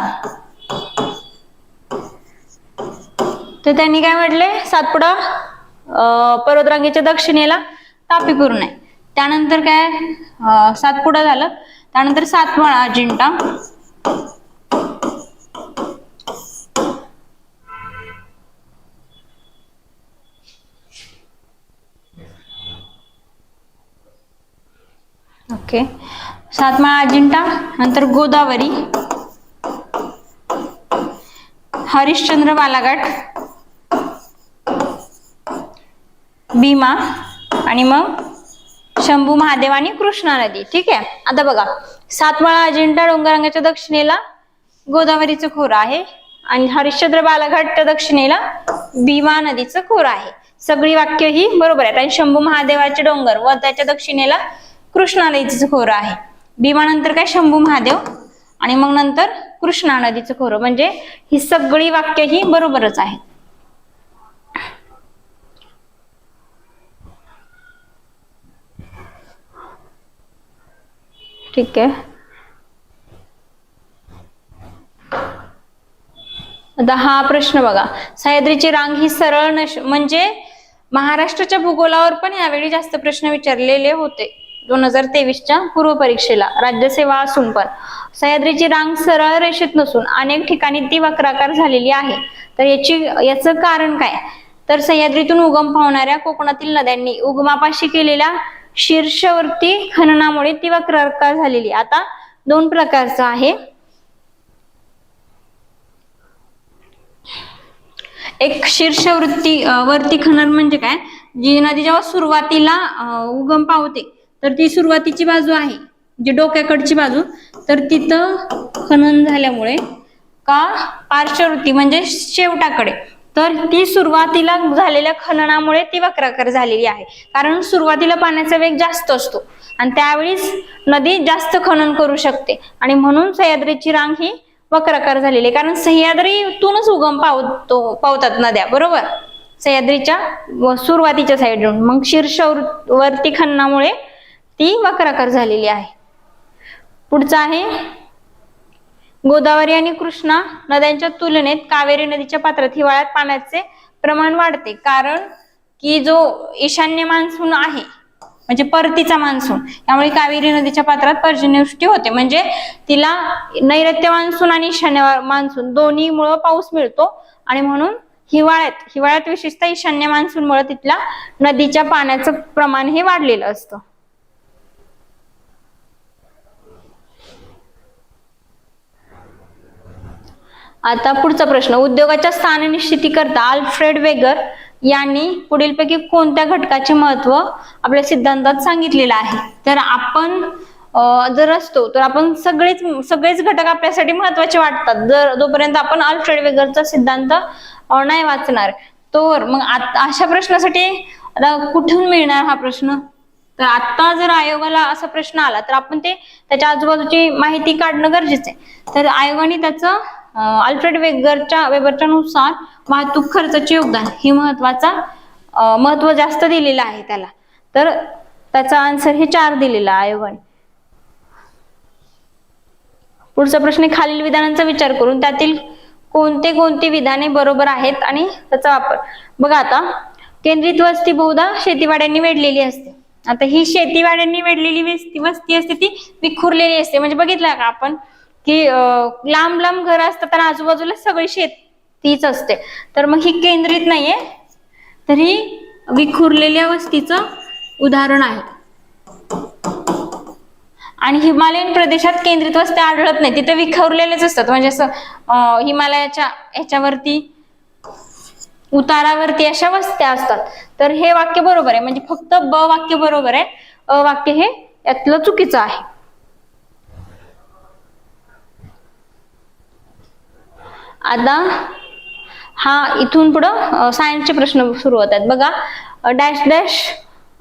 तर त्यांनी काय म्हटले, सातपुडा पर्वतरांगेच्या दक्षिणेला तापीपूर्णा आहे. त्यानंतर काय सातपुडा झालं, त्यानंतर सातमाळा अजिंठा, ओके, सातमाळा अजिंठा, नंतर गोदावरी, हरिश्चंद्र बालाघाट, भीमा, आणि मग शंभू महादेव आणि कृष्णा नदी. ठीक आहे. आता बघा, सातमाळा अजिंठा डोंगररांगाच्या दक्षिणेला गोदावरीचं खोरं आहे, आणि हरिश्चंद्र बालाघाटच्या दक्षिणेला भीमा नदीचं खोरं आहे. सगळी वाक्य ही बरोबर आहेत. आणि शंभू महादेवाचे डोंगर व त्याच्या दक्षिणेला कृष्णा नदीचं खोरं आहे. भीमा नंतर काय शंभू महादेव, आणि मग नंतर कृष्णा नदीचं खोरं. म्हणजे ही सगळी वाक्य ही बरोबरच आहेत. ठीक आहे. आता हा प्रश्न बघा, सह्याद्रीची रांग ही सरळ म्हणजे महाराष्ट्राच्या भूगोलावर पण यावेळी जास्त प्रश्न विचारलेले होते 2023च्या पूर्व परीक्षेला, राज्यसेवा असून पण. सह्याद्रीची रांग सरळ रेषेत नसून अनेक ठिकाणी ती वक्राकार झालेली आहे. तर याचं कारण काय, तर सह्याद्रीतून उगम पावणाऱ्या कोकणातील नद्यांनी उगमापाशी केलेल्या शीर्षवर्ती खननामुळे ती वक्राकार झालेली. आता दोन प्रकारचं आहे, एक शीर्षवृत्ती खनन म्हणजे काय, जी नदी जेव्हा सुरुवातीला उगम पावते तर ती सुरुवातीची बाजू आहे जी डोक्याकडची बाजू, तर तिथं खनन झाल्यामुळे का पार्श्ववृत्ती म्हणजे शेवटाकडे, तर ती सुरुवातीला झालेल्या खननामुळे ती वक्राकार झालेली आहे. कारण सुरुवातीला पाण्याचा वेग जास्त असतो आणि त्यावेळीच नदी जास्त खनन करू शकते, आणि म्हणून सह्याद्रीची रांग ही वक्राकार झालेली आहे. कारण सह्याद्रीतूनच उगम पावतात नद्या, बरोबर, सह्याद्रीच्या सुरुवातीच्या साईडून. मग शीर्षवर्ती खननामुळे ती वक्राकार झालेली आहे. पुढचा आहे, गोदावरी आणि कृष्णा नद्यांच्या तुलनेत कावेरी नदीच्या पात्रात हिवाळ्यात पाण्याचे प्रमाण वाढते, कारण की जो ईशान्य मान्सून आहे म्हणजे परतीचा मान्सून, त्यामुळे कावेरी नदीच्या पात्रात पर्जन्यवृष्टी होते. म्हणजे तिला नैऋत्य मान्सून आणि ईशान्य मान्सून दोन्हीमुळे पाऊस मिळतो, आणि म्हणून हिवाळ्यात विशेषतः ईशान्य मान्सूनमुळे तिथल्या नदीच्या पाण्याचं प्रमाण हे वाढलेलं असतं. आता पुढचा प्रश्न, उद्योगाच्या स्थान निश्चिती करता अल्फ्रेड वेगर यांनी पुढीलपैकी कोणत्या घटकाचे महत्व आपल्या सिद्धांतात सांगितलेलं आहे. तर आपण जर असतो तर आपण सगळेच घटक आपल्यासाठी महत्वाचे वाटतात, जोपर्यंत आपण अल्फ्रेड वेगरचा सिद्धांत नाही वाचणार. तर मग अशा प्रश्नासाठी आता कुठून मिळणार हा प्रश्न, तर आता जर आयोगाला असा प्रश्न आला तर आपण त्याच्या आजूबाजूची माहिती काढणं गरजेचं आहे. तर आयोगाने त्याचं अल्फ्रेड वेबरच्या नुसार वाहतूक खर्चाचे योगदान हे महत्व जास्त दिलेलं आहे त्याला. तर त्याचा आन्सर हे 4 दिलेला आयोगाने. पुढचा प्रश्न, खालील विधानांचा विचार करून त्यातील कोणती विधाने बरोबर आहेत आणि त्याचा वापर. बघा, आता केंद्रित वस्ती बहुधा शेतीवाड्यांनी वेढलेली असते. आता ही शेतीवाड्यांनी वेढलेली वस्ती असते ती विखुरलेली असते. म्हणजे बघितलं का आपण की लांब लांब घर असतात तर आजूबाजूला सगळी शेतीच असते. तर मग ही केंद्रित नाहीये, तर ही विखुरलेल्या वस्तीचं उदाहरण आहे. आणि हिमालयन प्रदेशात केंद्रित वस्त्या आढळत नाही, तिथे विखुरलेलेच असतात. म्हणजे असं हिमालयाच्या ह्याच्यावरती उतारावरती अशा वस्त्या असतात. तर हे वाक्य बरोबर आहे, म्हणजे फक्त ब वाक्य बरोबर आहे, अ वाक्य हे यातलं चुकीचं आहे. आता हा इथून पुढं सायन्सचे प्रश्न सुरू होतात. बघा, डॅश डॅश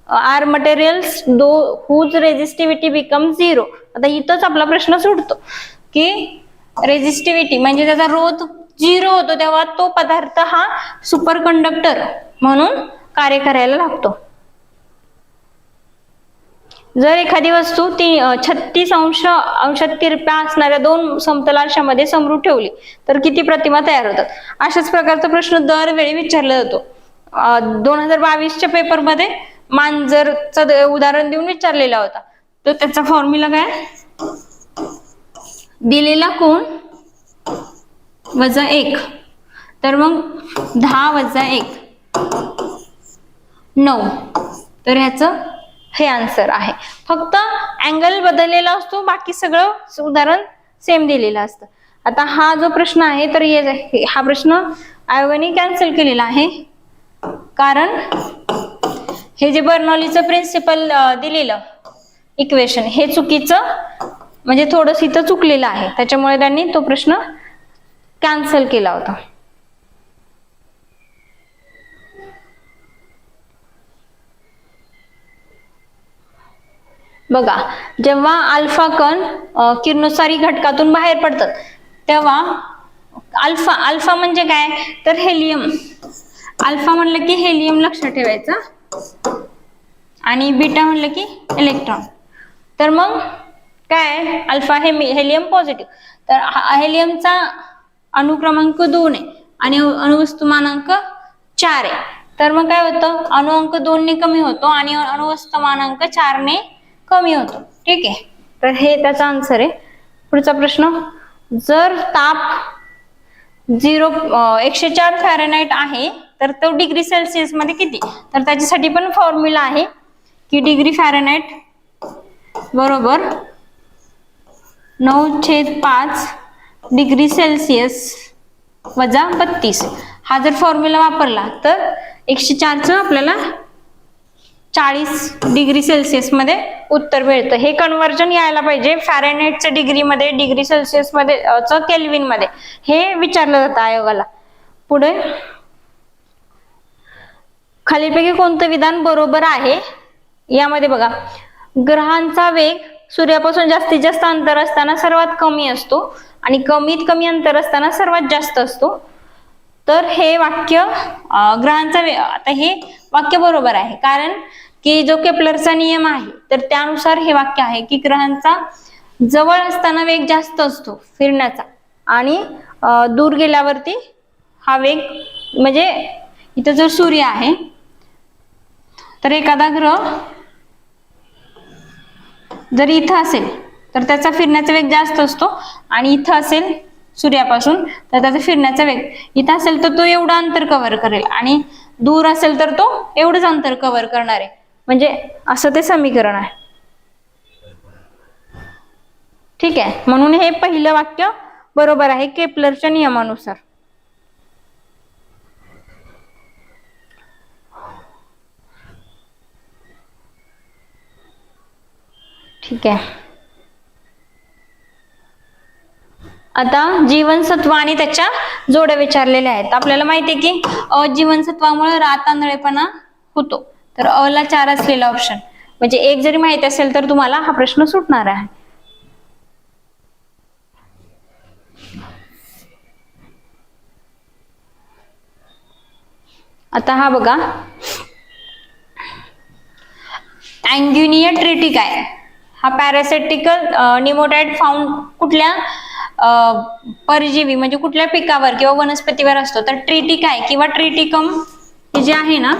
आर मटेरियल्स दो हुज रेझिस्टिव्हिटी बिकम 0. आता इथंच आपला प्रश्न सुटतो की रेझिस्टिव्हिटी म्हणजे त्याचा रोध 0 होतो तेव्हा तो पदार्थ हा सुपर कंडक्टर म्हणून कार्य करायला लागतो. जर एखादी वस्तू 36 अंशात तिरप्या असणाऱ्या 2 समतलांशामध्ये समरूप ठेवली तर किती प्रतिमा तयार होतात. अशाच प्रकारचा प्रश्न दरवेळी विचारला जातो. 2022च्या पेपरमध्ये मांजरचं उदाहरण देऊन विचारलेला होता. तर त्याचा फॉर्म्युला काय, दिलेला कोन -1, तर मग 10 - 1 9. तर ह्याचं हे आन्सर आहे. फक्त अँगल बदललेला असतो, बाकी सगळं उदाहरण सेम दिलेलं असतं. आता हा जो प्रश्न आहे तर हा प्रश्न आयोगाने कॅन्सल केलेला आहे, कारण हे जे बर्नॉलीचं प्रिन्सिपल दिलेलं इक्वेशन हे चुकीचं, म्हणजे थोडंसं इथं चुकलेलं आहे, त्याच्यामुळे त्यांनी तो प्रश्न कॅन्सल केला होता. बघा, जेव्हा अल्फा कण किरणोत्सारी घटकातून बाहेर पडतात तेव्हा अल्फा म्हणजे काय, तर हेलियम. अल्फा म्हणलं की हेलियम लक्षात ठेवायचं आणि बीटा म्हणलं की इलेक्ट्रॉन. तर मग काय, अल्फा हे हेलियम पॉझिटिव्ह, तर हेलियमचा अणुक्रमांक 2 आहे आणि अणुवस्तुमानांक 4 आहे. तर मग काय होतं, अणुअंक 2 ने कमी होतो आणि अणुवस्तुमानांक 4 ने कमी होतो. ठीक आहे, तर हे त्याचा आन्सर आहे. पुढचा प्रश्न, जर ताप 104 फॅरेनहाइट आहे तर तो डिग्री सेल्सिअस मध्ये किती. तर त्याच्यासाठी पण फॉर्म्युला आहे की डिग्री फॅरेनहाइट बरोबर 9/5 डिग्री सेल्सिअस वजा 32. हा जर फॉर्म्युला वापरला तर 104च आपल्याला 40 डिग्री सेल्सिअस मध्ये उत्तर मिळतं. हे कन्वर्जन यायला पाहिजे फॅरेनहाइटचं डिग्री मध्ये, डिग्री सेल्सिअस मध्ये केल्विन मध्ये, हे विचारलं जातं आयोगाला. पुढे, खालीलपैकी कोणतं विधान बरोबर आहे. यामध्ये बघा, ग्रहांचा वेग सूर्यापासून जास्तीत जास्त अंतर असताना सर्वात कमी असतो आणि कमीत कमी अंतर असताना सर्वात जास्त असतो. तर हे वाक्य ग्रहांचा वेग, आता हे वाक्य बरोबर आहे, कारण की जो केप्लरचा नियम आहे तर त्यानुसार हे वाक्य आहे की ग्रहांचा जवळ असताना वेग जास्त असतो फिरण्याचा आणि दूर गेल्यावरती हा वेग, म्हणजे इथं जर सूर्य आहे तर एखादा ग्रह जर इथं असेल तर त्याचा फिरण्याचा वेग जास्त असतो आणि इथं असेल सूर्यापासून तर त्याचा फिरण्याचा वेग, इथं असेल तर तो एवढं अंतर कव्हर करेल आणि दूर असेल तर तो एवढंच अंतर कव्हर करणार आहे. म्हणजे असं ते समीकरण आहे. ठीक आहे, म्हणून हे पहिलं वाक्य बरोबर आहे केप्लरच्या नियमानुसार. ठीक आहे, आता जीवनसत्व आणि त्याच्या जोड्या विचारलेल्या आहेत. आपल्याला माहिती आहे की अजीवनसत्वामुळे रातांधळेपणा होतो, तर अ ला 4 असलेला ऑप्शन, म्हणजे 1 जरी माहिती असेल तर तुम्हाला हा प्रश्न सुटणार आहे. आता हा बघा, अँग्युनिया ट्रिटिकाय हा पॅरासिटिकल निमोटाइड फाउंड कुठल्या परजीवी म्हणजे कुठल्या पिकावर किंवा वनस्पतीवर असतो. तर ट्रिटिकाय किंवा ट्रिटिकम हे जे आहे ना,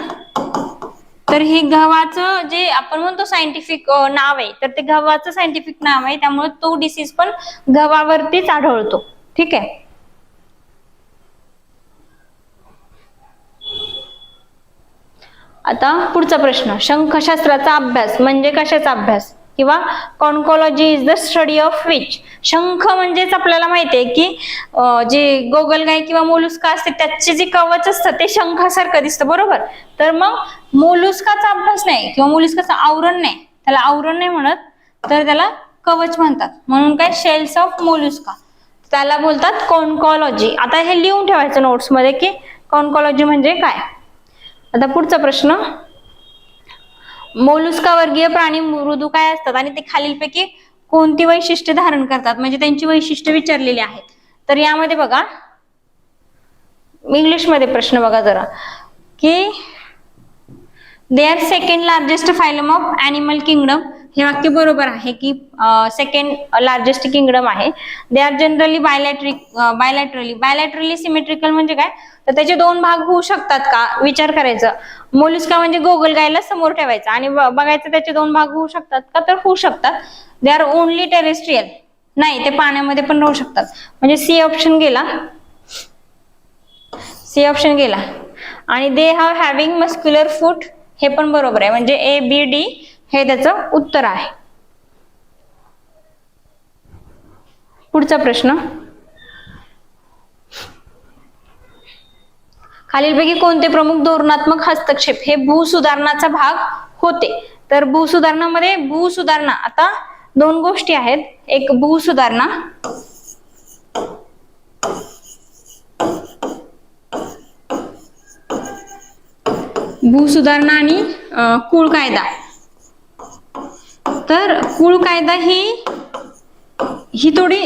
तर हे गव्हाचं जे आपण म्हणतो सायंटिफिक नाव आहे, तर ते गव्हाचं सायंटिफिक नाव आहे, त्यामुळे तो डिसीज पण गव्हावरतीच आढळतो. ठीक आहे, आता पुढचा प्रश्न, शंखशास्त्राचा अभ्यास म्हणजे कशाचा अभ्यास किंवा conchology is the study of which. शंख म्हणजेच आपल्याला माहिती आहे की जे गोगलगाय किंवा मोलुस्का असते त्याचे जे कवच असतं ते शंखासारखं दिसतं, बरोबर. तर मग मोलुस्काचा अभ्यास नाही किंवा मोलुस्काचं आवरण नाही, त्याला आवरण नाही म्हणत, तर त्याला कवच म्हणतात. म्हणून काय, शेल्स ऑफ मोलुस्का, त्याला बोलतात कॉन्कोलॉजी. आता हे लिहून ठेवायचं नोट्स मध्ये की कॉन्कोलॉजी म्हणजे काय. आता पुढचा प्रश्न, मोलुस्का वर्गीय प्राणी मृदू काय असतात आणि ते खालीलपैकी कोणती वैशिष्ट्ये धारण करतात, म्हणजे त्यांची वैशिष्ट्ये विचारलेली आहेत. तर यामध्ये बघा इंग्लिश मध्ये प्रश्न बघा जरा, की they are second largest phylum of animal kingdom. हे वाक्य बरोबर आहे की सेकंड लार्जेस्ट किंगडम आहे. They are generally bilaterally symmetrical म्हणजे काय, तर त्याचे दोन भाग होऊ शकतात का विचार करायचं. मोलुस्का म्हणजे गोगलगायला समोर ठेवायचा आणि बघायचं त्याचे दोन भाग होऊ शकतात का, तर होऊ शकतात. दे आर ओनली टेरेस्ट्रियल, नाही ते पाण्यामध्ये पण राहू शकतात. म्हणजे सी ऑप्शन गेला, सी ऑप्शन गेला. आणि दे हॅव हॅव्हिंग मस्क्युलर फूट, हे पण बरोबर आहे. म्हणजे ए बी डी हे त्याचं उत्तर आहे. पुढचा प्रश्न, खालीलपैकी कोणते प्रमुख धोरणात्मक हस्तक्षेप हे भूसुधारणाचा भाग होते. तर भूसुधारणामध्ये भूसुधारणा, आता दोन गोष्टी आहेत, एक भूसुधारणा भूसुधारणा आणि कुळ कायदा. तर कुळ कायदा ही थोडी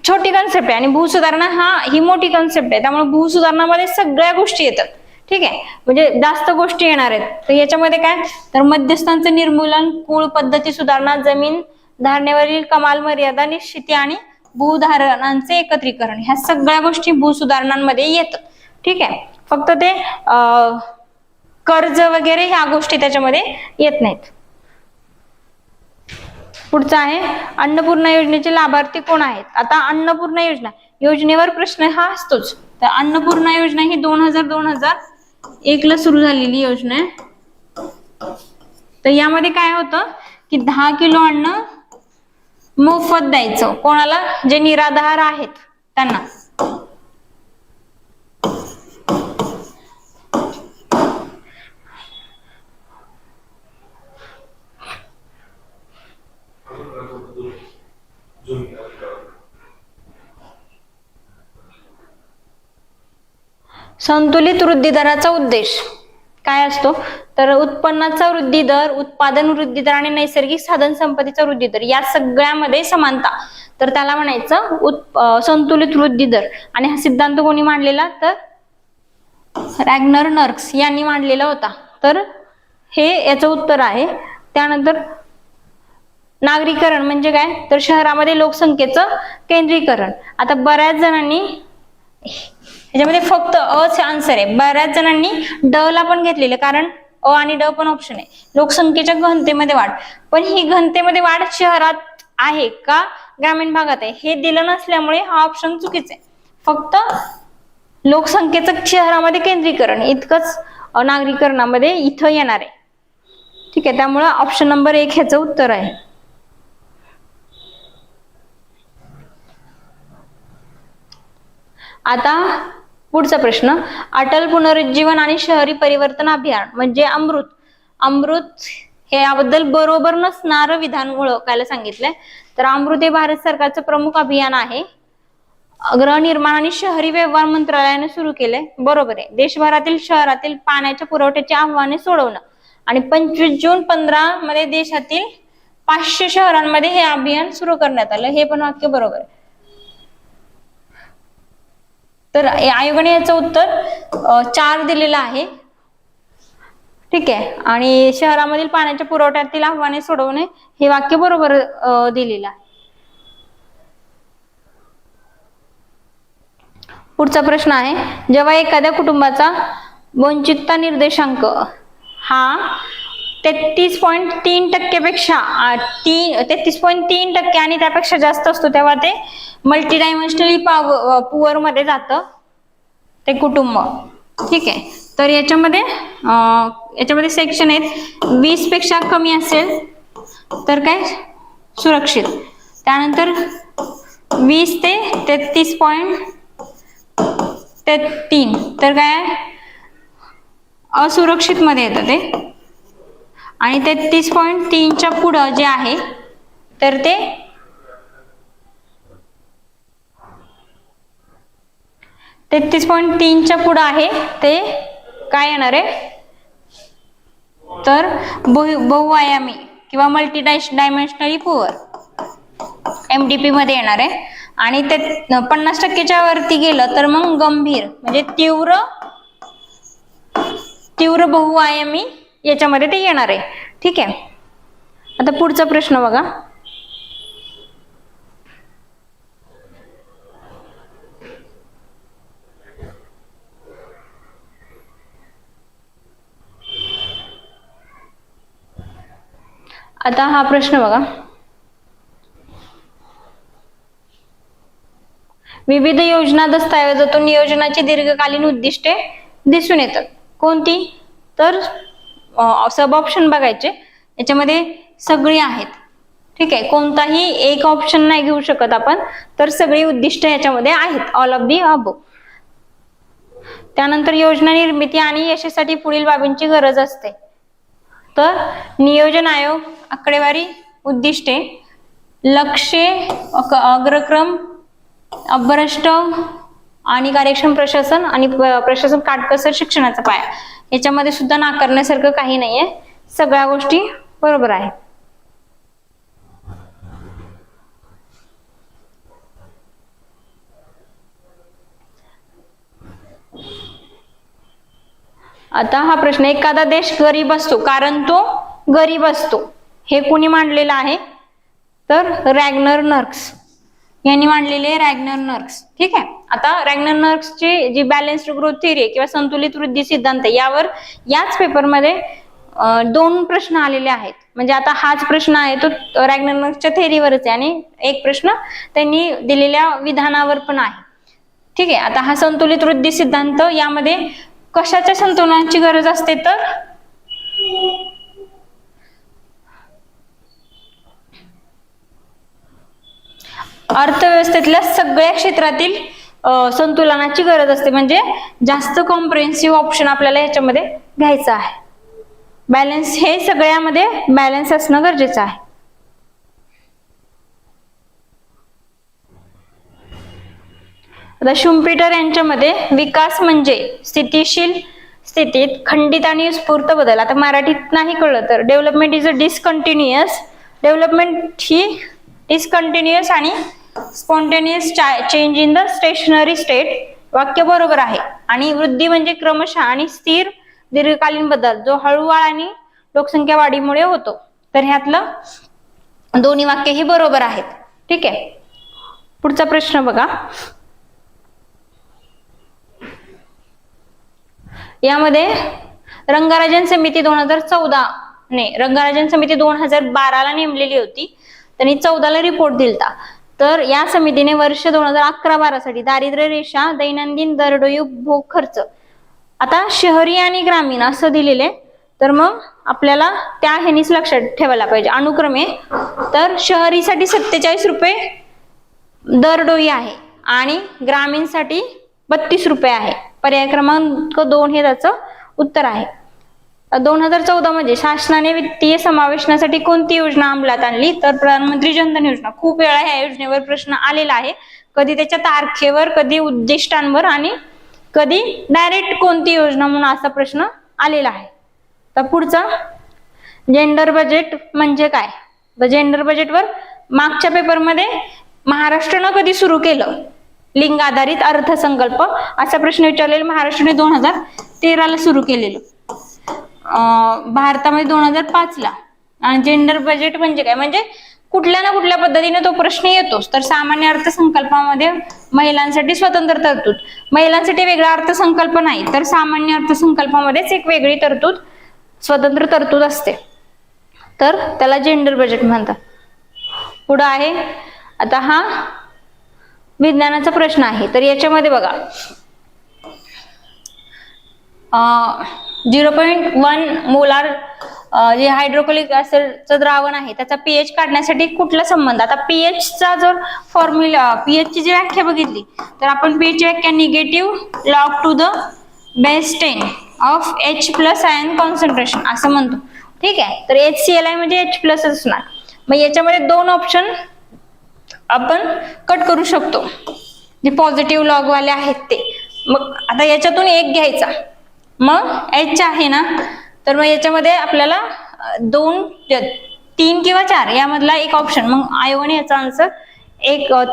छोटी कन्सेप्ट आहे आणि भूसुधारणा ही मोठी कन्सेप्ट आहे. त्यामुळे भूसुधारणामध्ये सगळ्या गोष्टी येतात, ठीक आहे, म्हणजे जास्त गोष्टी येणार आहेत. तर याच्यामध्ये काय, तर मध्यस्थांचं निर्मूलन, कुळ पद्धती सुधारणा, जमीन धारणेवरील कमाल मर्यादा निश्चिती आणि भूधारणांचे एकत्रीकरण, ह्या सगळ्या गोष्टी भूसुधारणांमध्ये येतात. ठीक आहे, फक्त ते कर्ज वगैरे ह्या गोष्टी त्याच्यामध्ये येत नाहीत. पुढचा आहे अन्नपूर्णा योजनेचे लाभार्थी कोण आहेत. आता अन्नपूर्णा योजनेवर प्रश्न हा असतोच. तर अन्नपूर्णा योजना ही 2001 ला सुरू झालेली योजना आहे. तर यामध्ये काय होतं की 10 किलो अन्न मोफत द्यायचं कोणाला, जे निराधार आहेत त्यांना. संतुलित वृद्धी दराचा उद्देश काय असतो, तर उत्पन्नाचा वृद्धी दर, उत्पादन वृद्धी दर आणि नैसर्गिक साधन संपत्तीचा वृद्धी दर या सगळ्यामध्ये समानता. तर त्याला म्हणायचं संतुलित वृद्धी दर. आणि हा सिद्धांत कोणी मांडलेला, तर रॅग्नर नर्क्स यांनी मांडलेला होता. तर हे याचं उत्तर आहे. त्यानंतर नागरीकरण म्हणजे काय, तर शहरामध्ये लोकसंख्येचं केंद्रीकरण. आता बऱ्याच जणांनी ह्याच्यामध्ये फक्त अ आन्सर आहे, बऱ्याच जणांनी ड ला पण घेतलेलं, कारण अ आणि ड पण ऑप्शन आहे. लोकसंख्येच्या घनतेमध्ये वाढ, पण ही घनतेमध्ये वाढ शहरात आहे का ग्रामीण भागात आहे हे दिलं नसल्यामुळे हा ऑप्शन चुकीचा आहे. फक्त लोकसंख्येचं शहरामध्ये केंद्रीकरण इतकंच नागरीकरणामध्ये इथं येणार आहे. ठीक आहे, त्यामुळे ऑप्शन नंबर 1 ह्याचं उत्तर आहे. आता पुढचा प्रश्न, अटल पुनरुज्जीवन आणि शहरी परिवर्तन अभियान म्हणजे अमृत हे याबद्दल बरोबर नसणारं विधान ओळखायला सांगितलंय. तर अमृत हे भारत सरकारचं प्रमुख अभियान आहे. गृहनिर्माण आणि शहरी व्यवहार मंत्रालयाने सुरू केलंय, बरोबर आहे. देशभरातील शहरातील पाण्याच्या पुरवठ्याची आव्हाने सोडवणं आणि 25 जून 15 मध्ये देशातील 500 शहरांमध्ये हे अभियान सुरू करण्यात आलं, हे पण वाक्य बरोबर आहे. तर आयोगाने याचं उत्तर 4 दिलेलं आहे. ठीक आहे, आणि शहरामधील पाण्याच्या पुरवठ्यातील आव्हाने सोडवणे हे वाक्य बरोबर दिलेलं आहे. पुढचा प्रश्न आहे, जेव्हा एखाद्या कुटुंबाचा वंचितता निर्देशांक हा 33.3% पेक्षा 33.3% आणि त्यापेक्षा जास्त असतो, तेव्हा ते मल्टी डायमेन्शनली पुअर मध्ये जातं ते कुटुंब. ठीक आहे, तर याच्यामध्ये सेक्शन आहेत. 20 पेक्षा कमी असेल तर काय सुरक्षित, त्यानंतर 20 ते 33.3 तर काय असुरक्षित मध्ये येतं ते, आणि 33.3च्या पुढं जे आहे तर ते 33.3च्या पुढं आहे ते काय येणार आहे, तर बहुआयामी किंवा मल्टी डायमेन्शनली पुअर MDP मध्ये येणार आहे. आणि ते 50%च्या वरती गेलं तर मग गंभीर म्हणजे तीव्र बहुआयामी याच्यामध्ये ते येणार आहे. ठीक आहे. आता पुढचा प्रश्न बघा. आता हा प्रश्न बघा. विविध योजना दस्तऐवजातून नियोजनाची दीर्घकालीन उद्दिष्टे दिसून येतात. कोणती? तर सब ऑप्शन बघायचे. याच्यामध्ये सगळी आहेत. ठीक आहे. कोणताही एक ऑप्शन नाही घेऊ शकत आपण, तर सगळी उद्दिष्टे याच्यामध्ये आहेत. All of the above. त्यानंतर योजना निर्मिती आणि यशासाठी पुढील बाबींची गरज असते. तर नियोजन आयोग, आकडेवारी, उद्दिष्टे, लक्ष्ये, अग्रक्रम, अभ्रष्ट आणि कार्यक्षम प्रशासन आणि प्रशासन काटकसर शिक्षणाचा पाया. याच्यामध्ये सुद्धा नाकारण्यासारखं काही नाहीये. सगळ्या गोष्टी बरोबर आहेत. आता हा प्रश्न. एखादा देश गरीब असतो कारण तो गरीब असतो. हे कोणी मांडलेलं आहे? तर रॅग्नर नर्क्स यांनी मांडलेले रॅग्नर नर्क्स. ठीक आहे. आता रॅग्नर नर्क्सची जी बॅलन्स्ड ग्रोथ थिअरी आहे किंवा संतुलित वृद्धी सिद्धांत, यावर याच पेपरमध्ये 2 प्रश्न आलेले आहेत. म्हणजे आता हाच प्रश्न आहे तो रॅग्नर नर्क्सच्या थिअरीवरच आहे आणि एक प्रश्न त्यांनी दिलेल्या विधानावर पण आहे. ठीक आहे. आता हा संतुलित वृद्धी सिद्धांत, यामध्ये कशाच्या संतुलनाची गरज असते? तर अर्थव्यवस्थेतल्या सगळ्या क्षेत्रातील संतुलनाची गरज असते. म्हणजे जास्त कॉम्प्रिहेन्सिव्ह ऑप्शन आपल्याला याच्यामध्ये घ्यायचा आहे. बॅलन्स, हे सगळ्यामध्ये बॅलन्स असणं गरजेचं आहे. आता शुम्पीटर यांच्यामध्ये विकास म्हणजे स्थितीशील स्थितीत खंडित आणि उत्स्फूर्त बदल. आता मराठीत नाही कळलं तर development is a discontinuous. Development ही डिसकंटिन्युअस आणि spontaneous change in the stationary state. वाक्य बरोबर आहे. आणि वृद्धी म्हणजे क्रमशः आणि स्थिर दीर्घकालीन बदल जो हळूवार आणि लोकसंख्या वाढीमुळे होतो. तर ह्यातलं दोन्ही वाक्य ही बरोबर आहेत. ठीक आहे. पुढचा प्रश्न बघा. यामध्ये रंगाराजन समिती 2014 ने रंगाराजन समिती 2012 ला नेमलेली होती. त्यांनी 14 ला रिपोर्ट दिलता. तर या समितीने वर्ष 2011-12 साठी दारिद्र्य रेषा, दैनंदिन दरडोई उपभोग खर्च, आता शहरी आणि ग्रामीण असं दिलेले. तर मग आपल्याला त्या ह्यानीच लक्षात ठेवायला पाहिजे अनुक्रमे. तर शहरीसाठी 47 रुपये दरडोई आहे आणि ग्रामीणसाठी 32 रुपये आहे. पर्याय क्रमांक 2 हे त्याचं उत्तर आहे. 2014 मध्ये शासनाने वित्तीय समावेशनासाठी कोणती योजना अंमलात आणली? तर प्रधानमंत्री जनधन योजना. खूप वेळा ह्या योजनेवर प्रश्न आलेला आहे. कधी त्याच्या तारखेवर, कधी उद्दिष्टांवर आणि कधी डायरेक्ट कोणती योजना म्हणून असा प्रश्न आलेला आहे. तर पुढचा जेंडर बजेट म्हणजे काय? तर जेंडर बजेटवर मागच्या पेपरमध्ये महाराष्ट्रानं कधी सुरू केलं लिंग आधारित अर्थसंकल्प असा प्रश्न विचारलेला. महाराष्ट्राने 2013 ला सुरू केलेलं. भारतामध्ये 2005 ला. आणि जेंडर बजेट म्हणजे काय? म्हणजे कुठल्या ना कुठल्या पद्धतीने तो प्रश्न येतोच. तर सामान्य अर्थसंकल्पामध्ये महिलांसाठी स्वतंत्र तरतूद, महिलांसाठी वेगळा अर्थसंकल्प नाही, तर सामान्य अर्थसंकल्पामध्येच एक वेगळी तरतूद, स्वतंत्र तरतूद असते. तर त्याला जेंडर बजेट म्हणतात. पुढे आहे. आता हा विज्ञानाचा प्रश्न आहे. तर याच्यामध्ये बघा 0.1 मोलार जे हायड्रोक्लोरिक ऍसिडचं द्रावण आहे त्याचा पीएच काढण्यासाठी कुठला संबंध? आता पीएच चा जर फॉर्म्युला, पीएच ची जी व्याख्या बघितली तर आपण पीएच ची व्याख्या negative log to the base 10 of H+ ion concentration असं म्हणतो. ठीक आहे. तर HCl म्हणजे H+ असणार. मग याच्यामध्ये 2 ऑप्शन आपण कट करू शकतो जे पॉझिटिव्ह लॉग वाले आहेत ते. मग आता याच्यातून एक घ्यायचा. मग H आहे ना, तर मग याच्यामध्ये आपल्याला 2, 3 किंवा 4 यामधला एक ऑप्शन, मग आयोगाने याचा आन्सर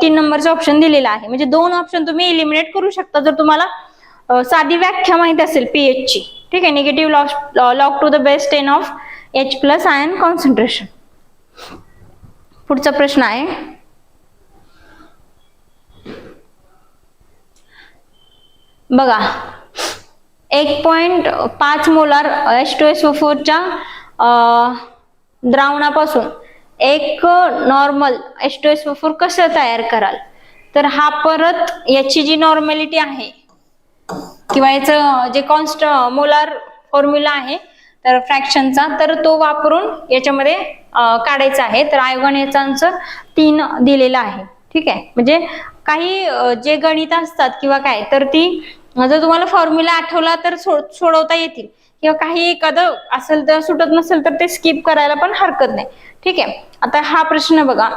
3 नंबरचा ऑप्शन दिलेला आहे. म्हणजे 2 ऑप्शन तुम्ही इलिमिनेट करू शकता जर तुम्हाला साधी व्याख्या माहित असेल पीएच ची. ठीक आहे, negative log to the base 10 of H+ ion concentration. पुढचा प्रश्न आहे, बघा 1.5 मोलार H2SO4 च्या द्रावणापासून एक नॉर्मल H2SO4 कसं तयार कराल. तर हा परत याची जी नॉर्मॅलिटी आहे किंवा याचं जे मोलार फॉर्म्युला आहे तर फ्रॅक्शनचा, तर तो वापरून याच्यामध्ये काढायचा आहे. तर आयोगाने याचा आन्सर 3 दिलेला आहे. ठीक आहे, म्हणजे काही जे गणित असतात किंवा काय, तर ती जर तुम्हाला फॉर्म्युला आठवला तर सोडवता येतील, किंवा काही एखादं असेल तर सुटत नसेल तर ते स्किप करायला पण हरकत नाही. ठीक आहे, आता हा प्रश्न बघा,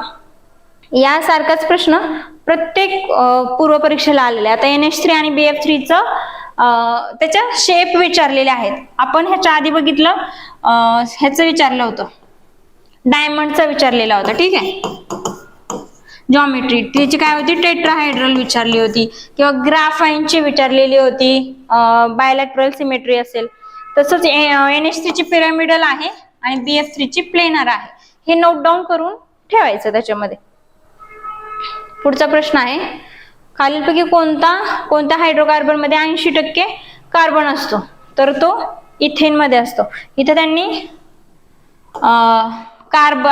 यासारखाच प्रश्न प्रत्येक पूर्व परीक्षेला आलेला आहे. आता NH3 आणि BF3 त्याच्या शेप विचारलेले आहेत. आपण ह्याच्या आधी बघितलं, ह्याचं विचारलं होतं, डायमंडचा विचारलेला होता. ठीक आहे, जॉमेट्री त्याची काय होती, टेट्राहायड्रल विचारली होती, किंवा ग्राफाईनची विचारलेली होती, बायलॅटरल सिमेट्री असेल. तसंच NH3 ची पिरामिडल आहे आणि BF3 ची प्लेनर आहे. हे नोट डाऊन करून ठेवायचं त्याच्यामध्ये. पुढचा प्रश्न आहे, खालीलपैकी कोणत्या हायड्रोकार्बन मध्ये 80% कार्बन असतो. तर तो इथेन मध्ये असतो. इथे त्यांनी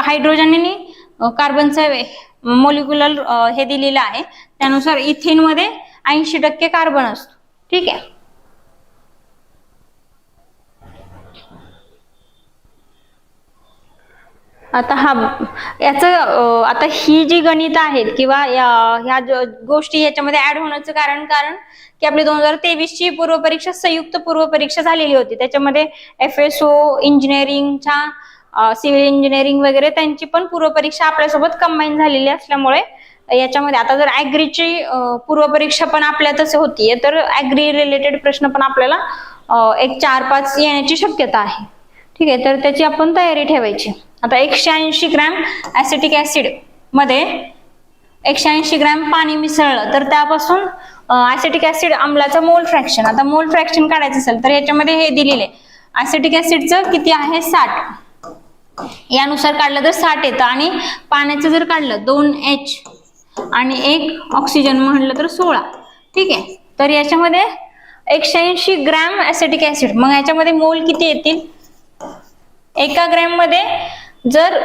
हायड्रोजनने कार्बनचा मोलिक्युलर हे दिलेलं आहे, त्यानुसार इथेन मध्ये 80% कार्बन असतो. ठीक आहे, आता ही जी गणित आहेत किंवा ह्या गोष्टी याच्यामध्ये ऍड होण्याचं कारण की आपली 2023 ची पूर्व परीक्षा संयुक्त पूर्व परीक्षा झालेली होती. त्याच्यामध्ये FSO इंजिनिअरिंगच्या सिव्हिल इंजिनिअरिंग वगैरे त्यांची पण पूर्व परीक्षा आपल्यासोबत कंबाईन झालेली असल्यामुळे याच्यामध्ये आता जर ऍग्रीची पूर्व परीक्षा पण आपल्यातच होतीये, तर ऍग्री रिलेटेड प्रश्न पण आपल्याला एक 4-5 येण्याची शक्यता आहे. ठीक आहे, तर त्याची आपण तयारी ठेवायची. आता 180 ग्रॅम ऍसिटिक ऍसिड मध्ये 180 ग्रॅम पाणी मिसळलं तर त्यापासून ऍसिटिक ऍसिड आम्लाचं मोल फ्रॅक्शन. आता मोल फ्रॅक्शन काढायचं असेल तर याच्यामध्ये हे दिलेले ऍसिटिक ऍसिडचं किती आहे 60, यानुसार काढलं तर 60 येतं, आणि पाण्याचं जर काढलं 2H आणि 1 ऑक्सिजन म्हणलं तर 16. ठीक आहे, तर याच्यामध्ये 180 ग्रॅम ऍसिटिक ऍसिड, मग याच्यामध्ये मोल किती येतील, एका ग्रॅम मध्ये जर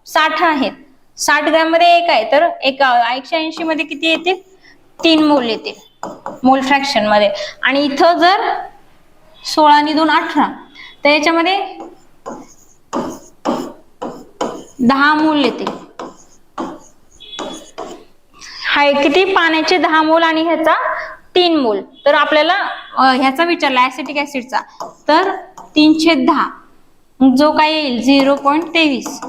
60 आहेत, 60 ग्रॅम मध्ये 1 आहे, तर 180 मध्ये किती येतील, 3 मोल येतील मोल फ्रॅक्शन मध्ये. आणि इथं जर 16 आणि 2 18, तर याच्यामध्ये 10 मोल येतील. हाय किती, पाण्याचे 10 मोल आणि ह्याचा 3 मोल. तर आपल्याला ह्याचा विचारला ऍसिटिक ऍसिडचा, तर 3/10 जो काय येईल 0.23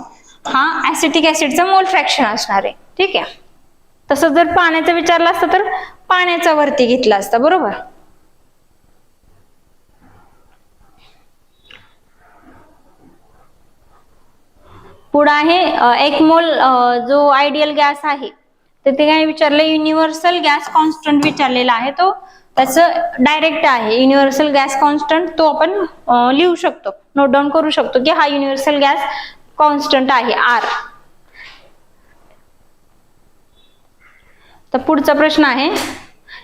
हा ऍसिटिक ऍसिडचा मोल फ्रॅक्शन असणार आहे. ठीक आहे, तसं जर पाण्याचं विचारलं असतं तर पाण्याचा वरती घेतला असता. बरोबर, पुढे आहे 1 मोल जो आयडियल गॅस आहे, तर ते काय विचारलं, युनिव्हर्सल गॅस कॉन्स्टंट विचारलेला आहे. तो त्याचं डायरेक्ट आहे युनिव्हर्सल गॅस कॉन्स्टंट, तो आपण लिहू शकतो, नोट डाऊन करू शकतो की हा युनिव्हर्सल गॅस कॉन्स्टंट आहे R. तर पुढचा प्रश्न आहे,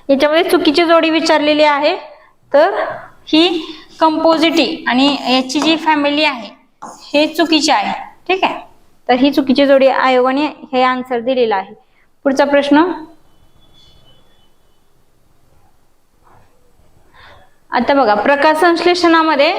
याच्यामध्ये चुकीची जोडी विचारलेली आहे. तर ही कंपोजिटी आणि याची जी फॅमिली आहे हे चुकीचे आहे. ठीक आहे, तर ही चुकीची जोडी आयोगाने हे आन्सर दिलेला आहे. पुढचा प्रश्न, आता बघा, प्रकाश संश्लेषणामध्ये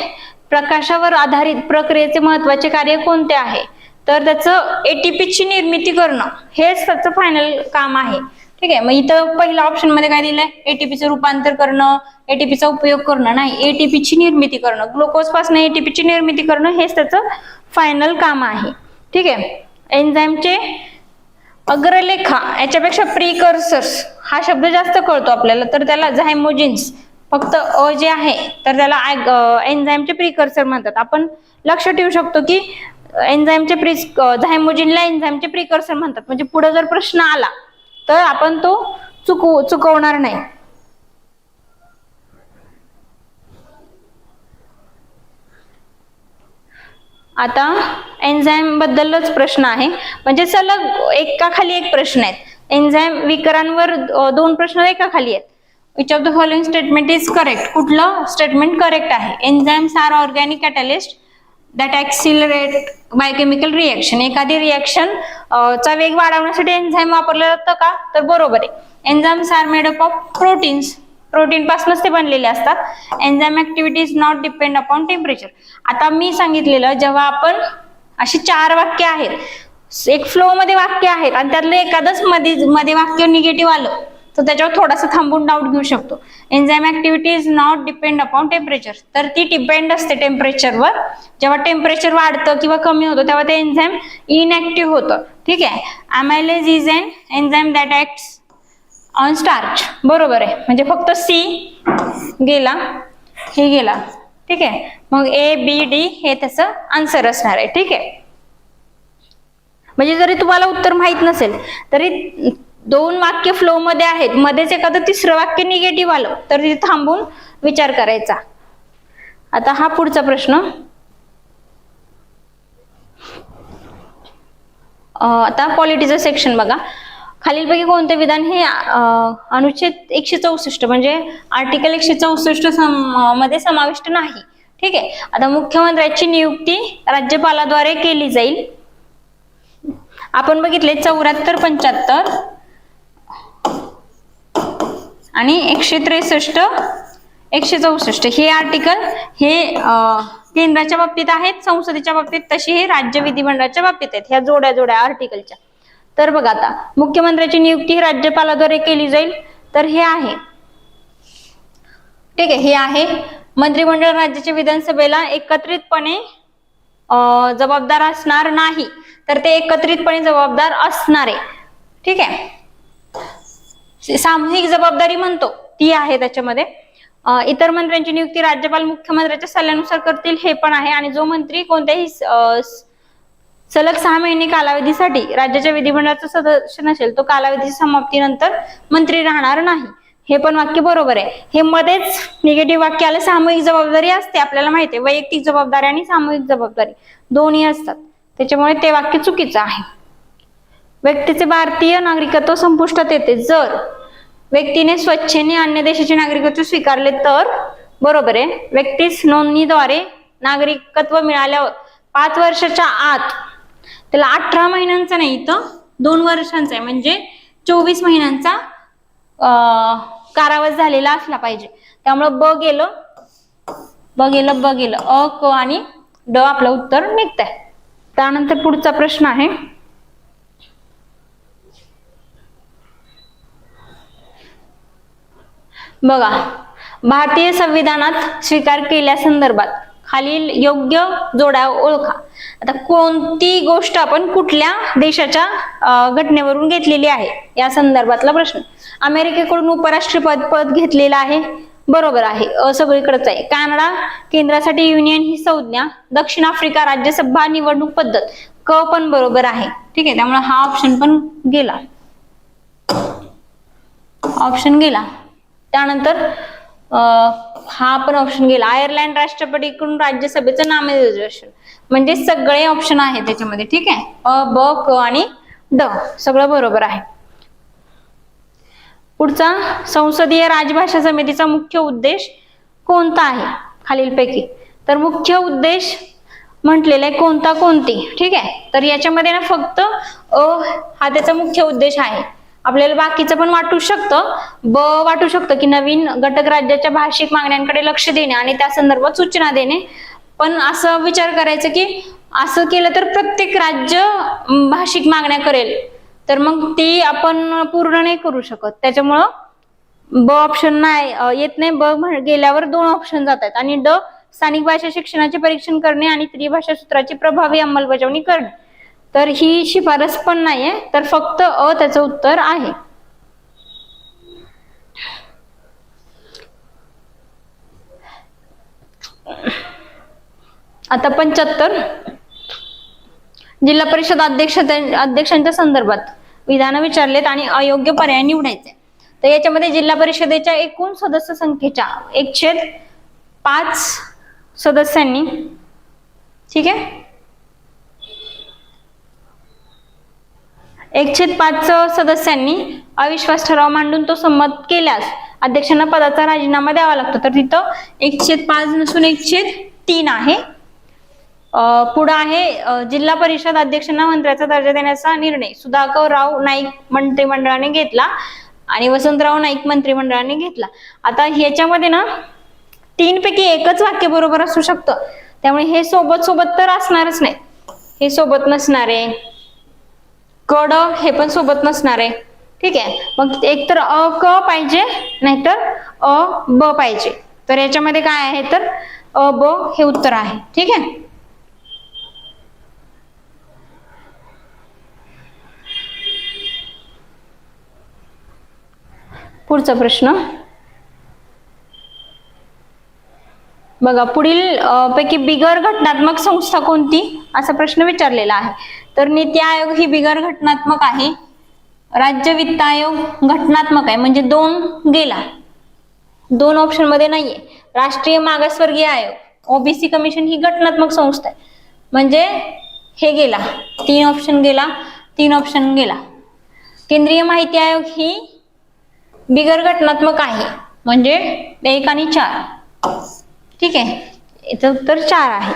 प्रकाशावर आधारित प्रक्रियेचे महत्वाचे कार्य कोणते आहे. तर त्याचं ATP ची निर्मिती करणं हेच त्याचं फायनल काम आहे. ठीक आहे, मग इथं पहिल्या ऑप्शन मध्ये काय दिलंय, ATP चं रूपांतर करणं, ATP चा उपयोग करणं नाही, ATP ची निर्मिती करणं, ग्लुकोज पासून ATP ची निर्मिती करणं हेच त्याचं फायनल काम आहे. ठीक आहे, एन्झाईमचे अग्रलेखा याच्यापेक्षा प्रिकर्सर्स हा शब्द जास्त कळतो आपल्याला, तर त्याला झायमोजिन्स फक्त अ जे आहे तर त्याला एन्झाईमचे प्रिकर्सर म्हणतात. आपण लक्ष ठेवू शकतो की एन्झाईमचे झायमोजिनला एन्झाईमचे प्रिकर्सर म्हणतात. म्हणजे पुढे जर प्रश्न आला तर आपण तो चुकवणार नाही. आता एन्झाईम बद्दलच प्रश्न आहे, म्हणजे सलग एका खाली एक प्रश्न आहेत. एन्झाईम विकारांवर 2 प्रश्न एका खाली आहेत. Which of the following statement is correct? कुठलं स्टेटमेंट करेक्ट आहे? Enzymes are organic catalyst that accelerate biochemical reaction. एखादी रिएक्शन चा वेग वाढवण्यासाठी एन्झाईम वापरलं जातं का? तर बरोबर आहे. Enzymes are made up of proteins. Protein पासूनच ते बनलेले असतात. Enzyme activity is not depend upon temperature. आता मी सांगितलेलं, जेव्हा आपण अशी 4 वाक्य आहेत, एक फ्लो मध्ये वाक्य आहेत आणि त्यातलं एखादंच मध्ये वाक्य निगेटिव्ह आलं तर त्याच्यावर थोडासा थांबून डाऊट घेऊ शकतो. Enzyme activity is not depend upon temperature, तर ती डिपेंड असते टेम्परेचरवर. जेव्हा टेम्परेचर वाढतं किंवा कमी होतं तेव्हा ते एन्झाईम इनऍक्टिव्ह होतं. ठीक आहे. Amylase is an enzyme that acts on starch. बरोबर आहे. म्हणजे फक्त सी गेला, हे गेला. ठीक आहे. मग ए बी डी हे त्याचं आन्सर असणार आहे. ठीक आहे. म्हणजे जरी तुम्हाला उत्तर माहित नसेल तरी 2 वाक्य फ्लो मध्ये आहेत, मध्येच एखादं तिसरं वाक्य निगेटिव्ह आलं तर तिथे थांबून विचार करायचा. आता हा पुढचा प्रश्न. आता पॉलिटीचं सेक्शन बघा. खालीलपैकी कोणते विधान हे अनुच्छेद 164 म्हणजे आर्टिकल 164 मध्ये समाविष्ट नाही? ठीक आहे. आता मुख्यमंत्र्याची नियुक्ती राज्यपालाद्वारे केली जाईल. आपण बघितले 74, 75 आणि 163, 164 हे आर्टिकल हे केंद्राच्या बाबतीत आहेत, संसदेच्या बाबतीत तशी हे राज्य विधिमंडळाच्या बाबतीत आहेत. ह्या जोड्या आर्टिकलच्या. तर बघा, आता मुख्यमंत्र्याची नियुक्ती राज्यपालाद्वारे केली जाईल, तर हे आहे. ठीक आहे. हे आहे मंत्रिमंडळ राज्याच्या विधानसभेला एकत्रितपणे जबाबदार असणार नाही, तर ते एकत्रितपणे जबाबदार असणार आहे. ठीक आहे. सामूहिक जबाबदारी म्हणतो ती आहे त्याच्यामध्ये. इतर मंत्र्यांची नियुक्ती राज्यपाल मुख्यमंत्र्याच्या सल्ल्यानुसार करतील हे पण आहे. आणि जो मंत्री कोणत्याही सलग 6 महिने कालावधीसाठी राज्याच्या विधिमंडळाचा सदस्य नसेल तो कालावधीच्या समाप्तीनंतर मंत्री राहणार नाही, हे पण वाक्य बरोबर आहे. हे मध्येच निगेटिव्ह वाक्य आलं. सामूहिक जबाबदारी असते, आपल्याला माहिती आहे. वैयक्तिक जबाबदारी आणि सामूहिक जबाबदारी दोन्ही असतात, त्याच्यामुळे ते वाक्य चुकीचं आहे. व्यक्तीचे भारतीय नागरिकत्व संपुष्टात येते जर व्यक्तीने स्वच्छेने अन्य देशाचे नागरिकत्व स्वीकारले तर. बरोबर आहे. व्यक्तीस नोंदणीद्वारे नागरिकत्व मिळाल्यावर 5 वर्षाच्या आत, त्याला 18 महिन्यांचा नाही तर 2 वर्षांचा आहे, म्हणजे 24 महिन्यांचा कारावास झालेला असला पाहिजे. त्यामुळं ब गेलं, अ, क आणि ड आपलं उत्तर निघतंय. त्यानंतर पुढचा प्रश्न आहे. बघा, भारतीय संविधानात स्वीकार केल्यासंदर्भात खालील योग्य जोड्या ओळखा. आता कोणती गोष्ट आपण कुठल्या देशाच्या घटनेवरून घेतलेली आहे या संदर्भातला प्रश्न. अमेरिकेकडून उपराष्ट्रपद पद घेतलेलं आहे. बरोबर आहे. सगळीकडेच आहे. कॅनडा केंद्रासाठी युनियन ही संज्ञा. दक्षिण आफ्रिका राज्यसभा निवडणूक पद्धत. क पण बरोबर आहे. ठीक आहे. त्यामुळे हा ऑप्शन पण गेला. त्यानंतर हा पण ऑप्शन गेला. आयर्लंड राष्ट्रपतीकडून राज्यसभेचं नामनिर्देशन. म्हणजे सगळे ऑप्शन आहेत त्याच्यामध्ये. ठीक आहे. अ, ब, क आणि ड सगळं बरोबर आहे. पुढचा, संसदीय राजभाषा समितीचा मुख्य उद्देश कोणता आहे खालीलपैकी? तर मुख्य उद्देश म्हटलेला आहे कोणता, कोणती. ठीक आहे. तर याच्यामध्ये ना फक्त अ हा त्याचा मुख्य उद्देश आहे. आपल्याला बाकीचं पण वाटू शकतं. ब वाटू शकतं की नवीन घटक राज्याच्या भाषिक मागण्यांकडे लक्ष देणे आणि त्या संदर्भात सूचना देणे. पण असं विचार करायचं की असं केलं तर प्रत्येक राज्य भाषिक मागण्या करेल, तर मग ती आपण पूर्ण नाही करू शकत. त्याच्यामुळं ब ऑप्शन नाही येत नाही. ब गेल्यावर 2 ऑप्शन जात आहेत. आणि ड, स्थानिक भाषा शिक्षणाचे परीक्षण करणे आणि त्रिभाषा सूत्राची प्रभावी अंमलबजावणी करणे. तर ही शिफारस पण नाहीये, तर फक्त अ त्याचं उत्तर आहे. आता 75 जिल्हा परिषद अध्यक्षांच्या संदर्भात विधान विचारलेत आणि अयोग्य पर्याय निवडायचे. तर याच्यामध्ये जिल्हा परिषदेच्या एकूण सदस्य संख्येच्या 1/5 सदस्यांनी, ठीक आहे, 1/5 सदस्यांनी अविश्वास ठराव मांडून तो संमत केल्यास अध्यक्षांना पदाचा राजीनामा द्यावा लागतो. तर तिथं 1/5 नसून 1/3 आहे. पुढे आहे जिल्हा परिषद अध्यक्षांना मंत्र्याचा दर्जा देण्याचा निर्णय सुधाकरराव नाईक मंत्रिमंडळाने घेतला आणि वसंतराव नाईक मंत्रिमंडळाने घेतला. आता ह्याच्यामध्ये ना 3 पैकी एकच वाक्य बरोबर असू शकतं, त्यामुळे हे सोबत सोबत तर असणारच नाही. हे सोबत नसणार आहे, कड हे पण सोबत नसणार आहे, ठीक आहे. मग एक तर अ क पाहिजे, नाहीतर अ ब पाहिजे. तर याच्यामध्ये काय आहे, तर अ ब हे उत्तर आहे, ठीक आहे. पुढचा प्रश्न बघा, पुढील पैकी बिगर घटनात्मक संस्था कोणती, असा प्रश्न विचारलेला आहे. तर नीती आयोग ही बिगर घटनात्मक आहे. राज्य वित्त आयोग घटनात्मक आहे, म्हणजे 2 गेला, 2 ऑप्शन मध्ये नाहीये. राष्ट्रीय मागासवर्गीय आयोग ओबीसी कमिशन ही घटनात्मक संस्था आहे, म्हणजे हे गेला, 3 ऑप्शन गेला, 3 ऑप्शन गेला. केंद्रीय माहिती आयोग ही बिगर घटनात्मक आहे, म्हणजे 1 आणि 4, ठीक आहे. इथं तर 4 आहे.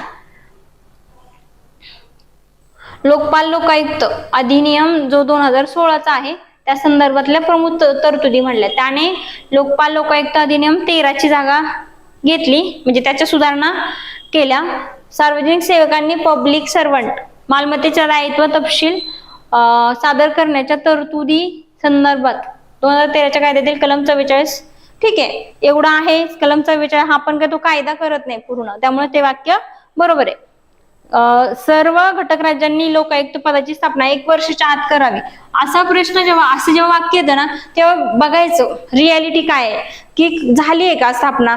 लोकपाल लोकायुक्त अधिनियम जो 2016चा आहे, त्या संदर्भातल्या प्रमुख तरतुदी म्हणल्या. त्याने लोकपाल लोकायुक्त अधिनियम 13ची जागा घेतली, म्हणजे त्याच्या सुधारणा केल्या. सार्वजनिक सेवकांनी पब्लिक सर्वंट मालमत्तेचा दायित्व तपशील सादर करण्याच्या तरतुदी संदर्भात 2013च्या कायद्यातील कलम 44, ठीक आहे, एवढा आहे. कलम 44 हा पण काय तो कायदा करत नाही पूर्ण, त्यामुळे ते वाक्य बरोबर आहे. सर्व घटक राज्यांनी लोकायुक्त पदाची स्थापना 1 वर्षाच्या आत करावी, असा प्रश्न जेव्हा वाक्य येतं ना, तेव्हा बघायचं रियालिटी काय आहे, की झाली आहे का स्थापना.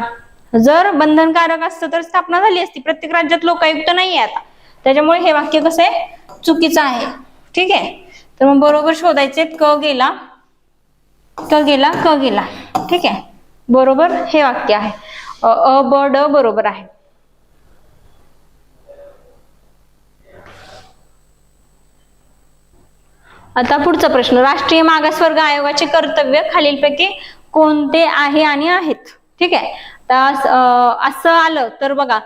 जर बंधनकारक असतं तर स्थापना झाली असती. प्रत्येक राज्यात लोकायुक्त नाही आहे आता, त्याच्यामुळे हे वाक्य कसं आहे, चुकीचं आहे, ठीक आहे. तर मग बरोबर शोधायचे. क गेला, ठीक आहे, बरोबर हे वाक्य आहे. अ ब ड बरोबर आहे. आता पुढचा प्रश्न, राष्ट्रीय मागासवर्ग आयोगाचे कर्तव्य खालीलपैकी कोणते आहे आणि आहेत, ठीक आहे. असं आलं तर बघा,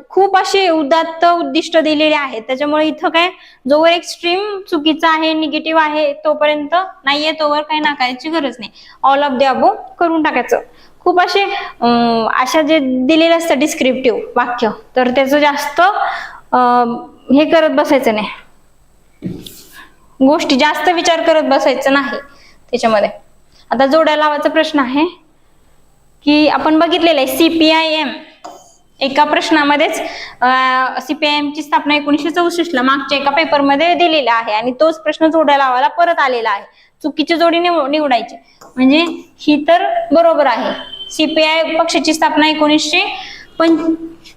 खूप असे उदात्त उद्दिष्ट दिलेले आहेत, त्याच्यामुळे इथं काय जोवर एक्स्ट्रीम चुकीचा आहे, निगेटिव्ह आहे तोपर्यंत नाहीये, तोवर काही नाकारायची गरज नाही. ऑल ऑफ द अबोव करून टाकायचं. खूप असे अशा जे दिलेले असतात डिस्क्रिप्टिव्ह वाक्य, तर त्याचं जास्त हे करत बसायचं नाही, गोष्टी जास्त विचार करत बसायचं नाही त्याच्यामध्ये. आता जोड्या लावायचा प्रश्न आहे, की आपण बघितलेलं आहे CPIM एका प्रश्नामध्येच CPIM ची स्थापना 1964 ला मागच्या एका पेपरमध्ये दिलेला आहे, आणि तोच प्रश्न जोड्या लावायला परत आलेला आहे. चुकीची जोडी निवडायची, म्हणजे ही तर बरोबर आहे. CPI पक्षाची स्थापना 1925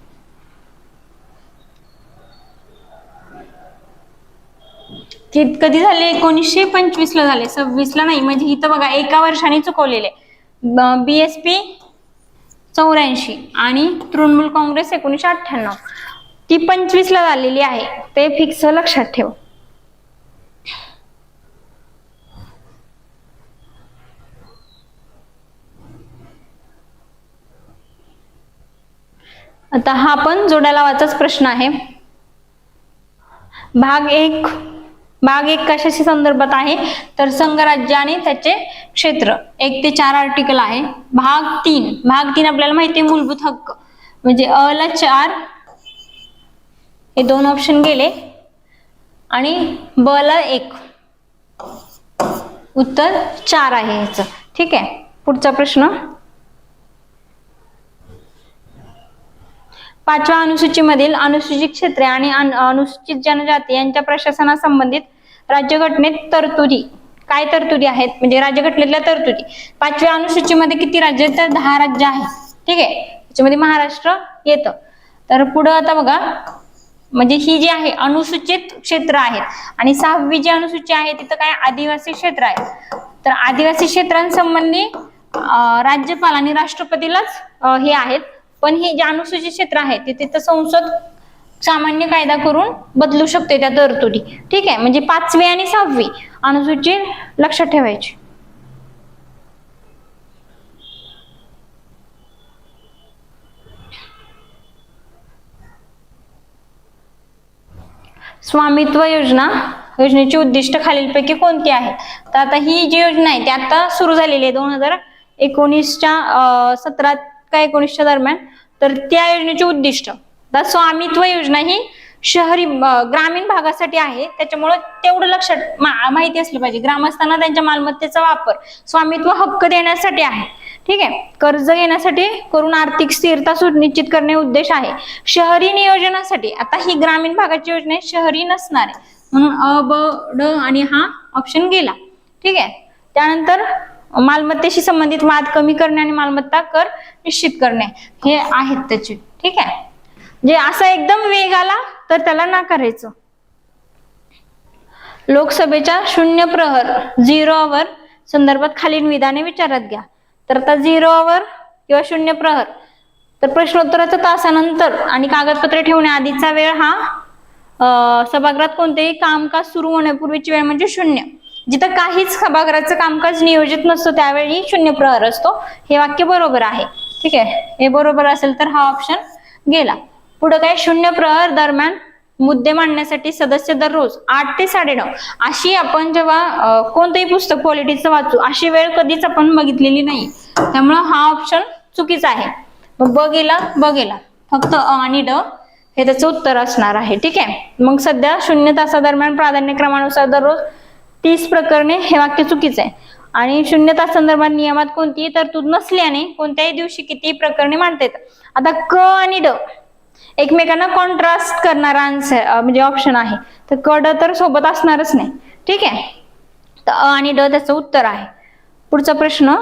कधी झाले, 1925 ला झाले, 26 ला नाही. म्हणजे इथं बघा एका वर्षाने चुकवलेले. BSP 84 आणि तृणमूल काँग्रेस 1998, ती 25 ला झालेली आहे, ते फिक्स लक्षात ठेव. आता हा पण जोड्या लावायचाच प्रश्न आहे. भाग एक कशाशी संदर्भात आहे, तर संघराज्य आणि त्याचे क्षेत्र, 1 ते 4 आर्टिकल आहे. भाग 3 आपल्याला माहिती आहे, मूलभूत हक्क, म्हणजे अ ला 4, हे 2 ऑप्शन गेले, आणि ब ला 1, उत्तर 4 आहे ह्याचं, ठीक आहे. पुढचा प्रश्न, 5व्या अनुसूचीमधील अनुसूचित क्षेत्रे आणि अनुसूचित जनजाती यांच्या प्रशासनासंबंधित राज्यघटनेत तरतुदी, काय तरतुदी आहेत, म्हणजे राज्यघटनेतल्या तरतुदी. 5व्या अनुसूचीमध्ये किती राज्य आहेत, तर 10 राज्य आहेत, ठीक आहे. त्याच्यामध्ये महाराष्ट्र येतं. तर पुढं आता बघा, म्हणजे ही जी आहे अनुसूचित क्षेत्र आहेत आणि 6वी जी अनुसूची आहे तिथं काय आदिवासी क्षेत्र आहे. तर आदिवासी क्षेत्रांसंबंधी राज्यपाल आणि राष्ट्रपतीलाच हे आहेत, पण हे जे अनुसूचित क्षेत्र आहे ते तिथं संसद सामान्य कायदा करून बदलू शकते त्या तरतुदी. ठीक आहे, म्हणजे 5वी आणि 6वी अनुसूची लक्षात ठेवायची. स्वामित्व योजनेची उद्दिष्ट खालीलपैकी कोणती आहेत? तर आता ही जी योजना आहे ती आता सुरू झालेली आहे 2019च्या 17 का 19च्या दरम्यान. तर त्या योजनेची उद्दिष्ट, तर स्वामित्व योजना ही शहरी ग्रामीण भागासाठी आहे, त्याच्यामुळे तेवढं लक्षात माहिती असलं पाहिजे. ग्रामस्थांना त्यांच्या मालमत्तेचा वापर स्वामित्व हक्क देण्यासाठी आहे. ठीक आहे, कर्ज घेण्यासाठी करून आर्थिक स्थिरता सुनिश्चित करणे उद्देश आहे. शहरी नियोजनासाठी, आता ही ग्रामीण भागाची योजना आहे, शहरी नसणार आहे, म्हणून अ, ब, ड आणि हा ऑप्शन गेला. ठीक आहे, त्यानंतर मालमत्तेशी संबंधित वाद कमी करणे आणि मालमत्ता कर निश्चित करणे हे आहेत त्याचे. ठीक आहे, जे असा एकदम वेग आला तर त्याला नाकारायचं. लोकसभेच्या 0 प्रहर 0 आवर संदर्भात खालील विधाने विचारात घ्या. तर आता 0 आवर किंवा 0 प्रहर, तर प्रश्नोत्तराच्या तासानंतर आणि कागदपत्रे ठेवण्याआधीचा वेळ हा सभागृहात कोणतेही कामकाज सुरू होण्यापूर्वीची वेळ म्हणजे 0. जिथं काहीच सभागृहाचं कामकाज नियोजित नसतं त्यावेळी 0 प्रहर असतो. हे वाक्य बरोबर आहे. ठीक आहे, हे बरोबर असेल तर हा ऑप्शन गेला. पुढे काय, 0 प्रहर दरम्यान मुद्दे मांडण्यासाठी सदस्य दररोज 8 ते 9:30 अशी आपण जेव्हा कोणतंही पुस्तक पॉलिटिक्सचं वाचू अशी वेळ कधीच आपण बघितलेली नाही, त्यामुळे हा ऑप्शन चुकीचा आहे. मग ब गेला, फक्त अ आणि ड हे त्याचं उत्तर असणार आहे. ठीक आहे, मग सध्या 0 तासादरम्यान प्राधान्यक्रमानुसार दररोज 30 प्रकरणे हे वाक्य चुकीचं आहे. आणि 0 तासांदरम्यान नियमात कोणतीही तरतूद नसल्याने कोणत्याही दिवशी किती प्रकरणे मांडता येतात. आता क आणि ड एकमेकांना कॉन्ट्रास्ट करणारा आन्सर म्हणजे ऑप्शन आहे, तर क ड तर सोबत असणारच नाही. ठीक आहे, तर अ आणि ड त्याचं उत्तर आहे. पुढचा प्रश्न,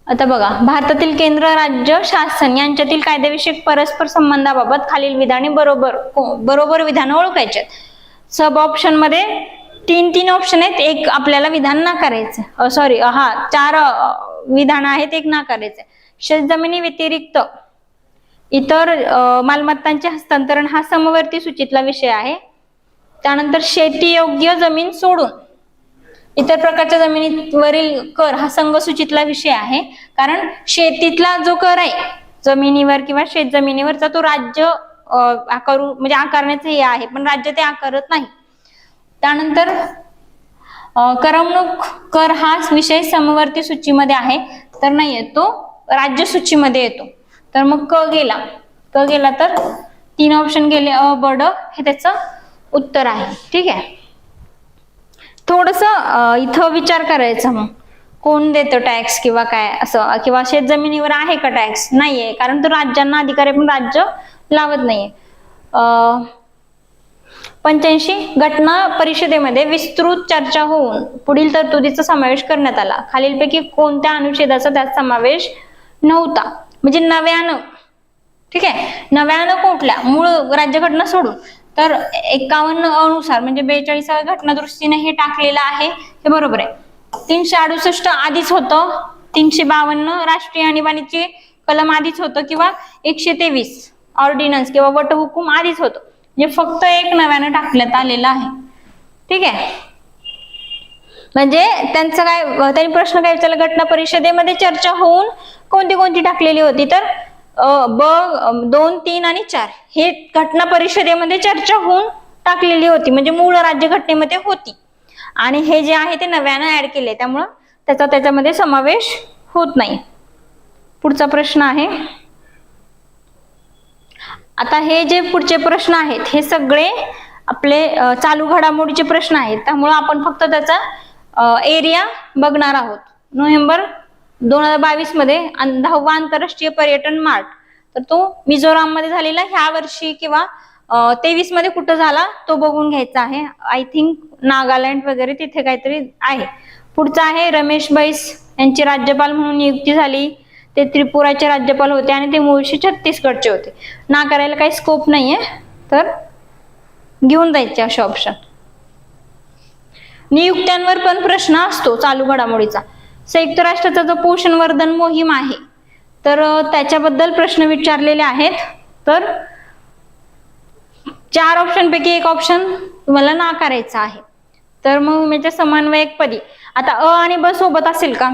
आता बघा, भारतातील केंद्र राज्य शासन यांच्यातील कायदेविषयक परस्पर संबंधाबाबत खालील विधाने बरोबर विधानं ओळखायची आहेत. सब ऑप्शन मध्ये 3 ऑप्शन आहेत, एक आपल्याला विधान नाकारायचं, 4 विधान आहेत, एक नाकारायचं. शेतजमिनी व्यतिरिक्त इतर मालमत्तांचे हस्तांतरण हा समवर्ती सूचीतला विषय आहे. त्यानंतर शेती योग्य जमीन सोडून इतर प्रकारच्या जमिनीवरील कर हा संघसूचीतला विषय आहे, कारण शेतीतला जो कर आहे जमिनीवर किंवा शेत जमिनीवरचा तो राज्य म्हणजे आकारण्याचं हे आहे, पण राज्य ते आकारत नाही. त्यानंतर करमणूक कर हा विषय समवर्ती सूचीमध्ये आहे, तर नाही येतो, राज्य सूचीमध्ये येतो. तर मग क गेला तर 3 ऑप्शन गेले, अ ब ड हे त्याचं उत्तर आहे. ठीक आहे, थोडस इथं विचार करायचा, मग कोण देतं टॅक्स किंवा काय असं, किंवा शेत जमिनीवर आहे का टॅक्स? नाहीये, कारण तो राज्यांना अधिकार आहे पण राज्य लावत नाहीये. 85 घटना परिषदेमध्ये विस्तृत चर्चा होऊन पुढील तरतुदीचा समावेश करण्यात आला. खालीलपैकी कोणत्या अनुच्छेदाचा त्यात समावेश नव्हता? म्हणजे नव्यानं, ठीक आहे, नव्यानं कुठल्या, मूळ राज्यघटना सोडून. तर 51 अनुसार म्हणजे 42व्या घटना दुरुस्तीने हे टाकलेलं आहे, हे बरोबर आहे. 368 आधीच होतं, 352 राष्ट्रीय आणीबाणीचे कलम आधीच होतं, किंवा 123 ऑर्डिनन्स किंवा वटहुकूम आधीच होतं. म्हणजे फक्त एक नव्यानं टाकण्यात आलेलं आहे. ठीक आहे, म्हणजे त्यांचं काय, त्यांनी प्रश्न काय विचारला, घटना परिषदेमध्ये चर्चा होऊन कोणती टाकलेली होती? तर ब 2, 3 आणि 4 हे घटना परिषदेमध्ये चर्चा होऊन टाकलेली होती, म्हणजे मूळ राज्यघटनेमध्ये होती, आणि हे जे आहे ते नव्यानं ऍड केले, त्यामुळं त्याच्यामध्ये समावेश होत नाही. पुढचा प्रश्न आहे, आता हे जे पुढचे प्रश्न आहेत हे सगळे आपले चालू घडामोडीचे प्रश्न आहेत, त्यामुळे आपण फक्त त्याचा एरिया बघणार आहोत. नोव्हेंबर 2022 मध्ये 10वा आंतरराष्ट्रीय पर्यटन मार्ट, तर तो मिझोराम मध्ये झालेला, ह्या वर्षी किंवा 23 मध्ये कुठं झाला तो बघून घ्यायचा आहे. आय थिंक नागालँड वगैरे तिथे काहीतरी आहे. पुढचा आहे रमेश बैस यांची राज्यपाल म्हणून नियुक्ती झाली. ते त्रिपुराचे राज्यपाल होते आणि ते मूळशी छत्तीसगडचे होते. नाकारायला काही स्कोप नाहीये, तर घेऊन जायचे असे ऑप्शन. नियुक्त्यांवर पण प्रश्न असतो चालू घडामोडीचा. संयुक्त राष्ट्राचा जो पोषण वर्धन मोहीम आहे तर त्याच्याबद्दल प्रश्न विचारलेले आहेत. तर 4 ऑप्शन पैकी एक ऑप्शन तुम्हाला नाकारायचा आहे. तर मोहिमेच्या समन्वयक पदी आता अ आणि ब सोबत असेल का?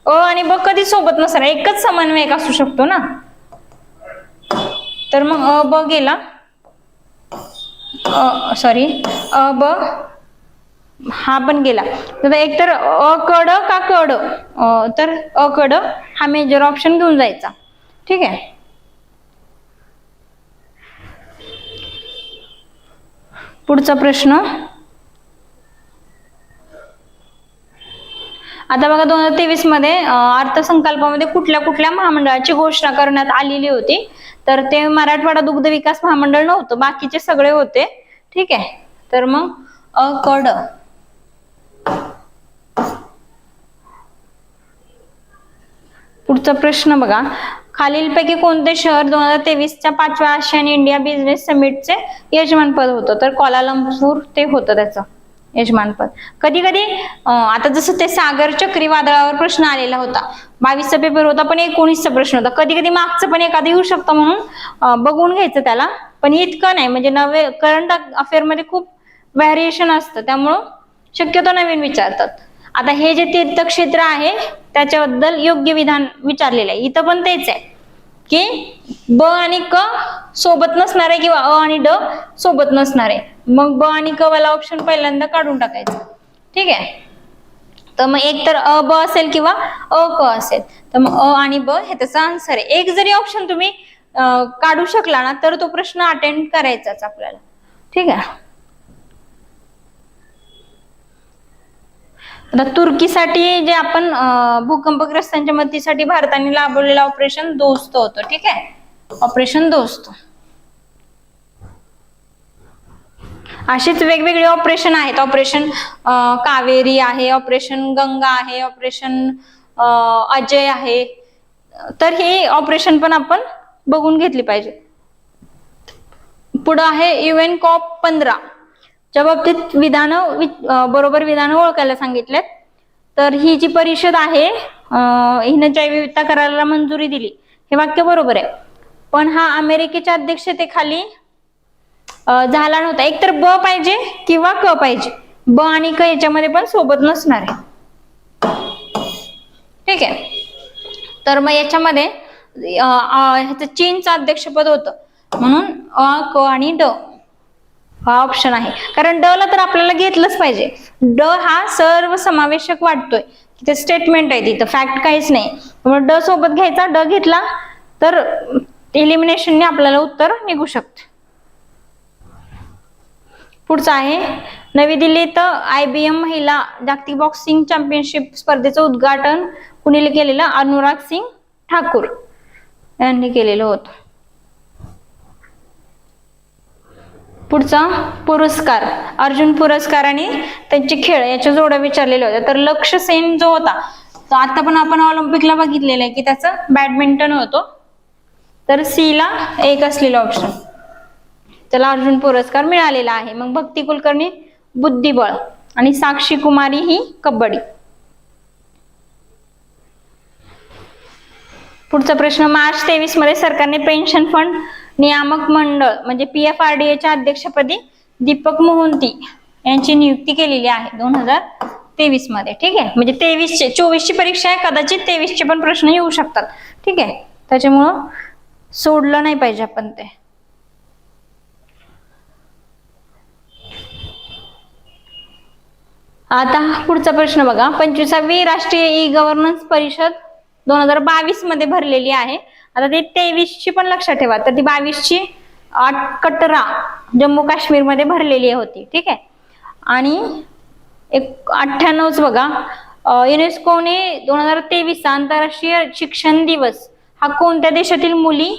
अ आणि ब कधी सोबत नसणार, एकच समन्वयक असू शकतो ना. तर मग अ ब गेला, अ ब हा पण गेला. तर एक तर अ कड का कड, तर अ कड हा मेजर ऑप्शन घेऊन जायचा. ठीक आहे. पुढचा प्रश्न आता बघा 2023 मध्ये अर्थसंकल्पामध्ये कुठल्या कुठल्या महामंडळाची घोषणा करण्यात आलेली होती. तर ते मराठवाडा दुग्ध विकास महामंडळ नव्हतं, बाकीचे सगळे होते. ठीक आहे. तर मग अ कड. पुढचा प्रश्न बघा, खालीलपैकी कोणते शहर 2023च्या 5व्या आशियान इंडिया बिझनेस समिटचे यजमानपद होतं? तर कोलालंपूर ते होतं त्याचं यजमानपद. कधी कधी आता जसं ते सागर चक्रीवादळावर प्रश्न आलेला होता, 22चा पेपर होता पण 19चा प्रश्न होता. कधी कधी मागचं पण एखादं येऊ शकतं म्हणून बघून घ्यायचं त्याला, पण इतकं नाही. म्हणजे नवे करंट अफेअर मध्ये खूप व्हॅरिएशन असतं, त्यामुळं शक्यतो नवीन विचारतात. आता हे जे तीर्थक्षेत्र आहे त्याच्याबद्दल योग्य विधान विचारलेलं आहे. इथं पण तेच आहे की ब आणि क सोबत नसणार आहे किंवा अ आणि ड सोबत नसणार आहे. मग ब आणि क वाला ऑप्शन पहिल्यांदा काढून टाकायचा. ठीक आहे. तर मग एक तर अ ब असेल किंवा अ क असेल, तर मग अ आणि ब हे त्याचा आन्सर आहे. एक जरी ऑप्शन तुम्ही काढू शकला ना तर तो प्रश्न अटेंड करायचाच आपल्याला. ठीक आहे. आता तुर्कीसाठी जे आपण भूकंपग्रस्तांच्या मदतीसाठी भारताने राबवलेलं ऑपरेशन दोस्त होतं. ठीक आहे. ऑपरेशन दोस्त. अशीच वेगवेगळे ऑपरेशन आहेत. ऑपरेशन कावेरी आहे, ऑपरेशन गंगा आहे, ऑपरेशन अजय आहे. तर हे ऑपरेशन पण आपण बघून घेतली पाहिजे. पुढे आहे UN COP 15 च्या बाबतीत बरोबर विधानं ओळखायला सांगितलेत. तर ही जी परिषद आहे हिने जैवविविधता कराराला मंजुरी दिली, हे वाक्य बरोबर आहे. पण हा अमेरिकेच्या अध्यक्षतेखाली झाला नव्हता. एक तर ब पाहिजे किंवा क पाहिजे. ब आणि क याच्यामध्ये पण सोबत नसणार आहे. ठीक आहे. तर मग याच्यामध्ये ह्याचं चीनचं अध्यक्षपद होतं, म्हणून अ क आणि ड हा ऑप्शन आहे. कारण ड ला तर आपल्याला घेतलंच पाहिजे. ड हा सर्व समावेशक वाटतोय, ते स्टेटमेंट आहे, तिथं फॅक्ट काहीच नाही. त्यामुळे ड सोबत घ्यायचा. ड घेतला तर एलिमिनेशनने आपल्याला उत्तर निघू शकते. पुढचा आहे नवी दिल्लीत IBM महिला जागतिक बॉक्सिंग चॅम्पियनशिप स्पर्धेचं उद्घाटन कुणी केलेलं? अनुराग सिंग ठाकूर यांनी केलेलं होतं. पुढचा पुरस्कार अर्जुन पुरस्कार आणि त्यांचे खेळ याच्या जोड्या विचारलेल्या होत्या. तर लक्ष्य सेन जो होता तो आता पण आपण ऑलिम्पिकला बघितलेलं आहे की त्याचं बॅडमिंटन होतो. तर सी ला एक असलेला ऑप्शन, त्याला अर्जुन पुरस्कार मिळालेला आहे. मग भक्ती कुलकर्णी बुद्धिबळ आणि साक्षी कुमारी ही कबड्डी. पुढचा प्रश्न मार्च 23 मध्ये सरकारने पेन्शन फंड नियामक मंडळ म्हणजे PFRDA च्या अध्यक्षपदी दीपक मोहंती यांची नियुक्ती केलेली आहे 2023 मध्ये. ठीक आहे. म्हणजे 24ची परीक्षा आहे, कदाचित 23चे पण प्रश्न येऊ शकतात. ठीक आहे. त्याच्यामुळं सोडलं नाही पाहिजे आपण ते. आता पुढचा प्रश्न बघा, 25वी राष्ट्रीय ई-गव्हर्नन्स परिषद 2022 मध्ये भरलेली आहे. आता ते 23ची पण लक्षात ठेवा. तर ती 22ची कटरा जम्मू काश्मीर मध्ये भरलेली होती. ठीक आहे. आणि 98च बघा, युनेस्कोने 2023 आंतरराष्ट्रीय शिक्षण दिवस हा कोणत्या देशातील मुली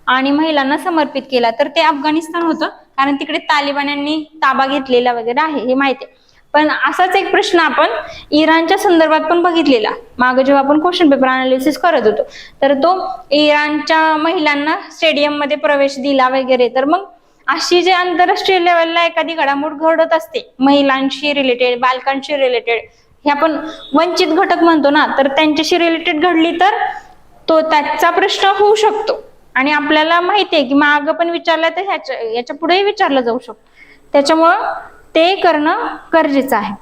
आणि महिलांना समर्पित केला? तर ते अफगाणिस्तान होतं, कारण तिकडे तालिबान्यांनी ताबा घेतलेला वगैरे आहे, हे माहिती आहे. पण असाच एक प्रश्न आपण इराणच्या संदर्भात पण बघितलेला मागे जेव्हा आपण क्वेश्चन पेपर अनालिसिस करत होतो. तर तो इराणच्या महिलांना स्टेडियम मध्ये प्रवेश दिला वगैरे. तर मग अशी जे आंतरराष्ट्रीय लेवलला एखादी घडामोड घडत असते महिलांशी रिलेटेड, बालकांशी रिलेटेड, हे आपण वंचित घटक म्हणतो ना, तर त्यांच्याशी रिलेटेड घडली तर तो त्याचा प्रश्न होऊ शकतो. आणि आपल्याला माहिती आहे की मागं पण विचारलं तर याच्या पुढेही विचारलं जाऊ शकतो. त्याच्यामुळं ते करणं गरजेचं आहे.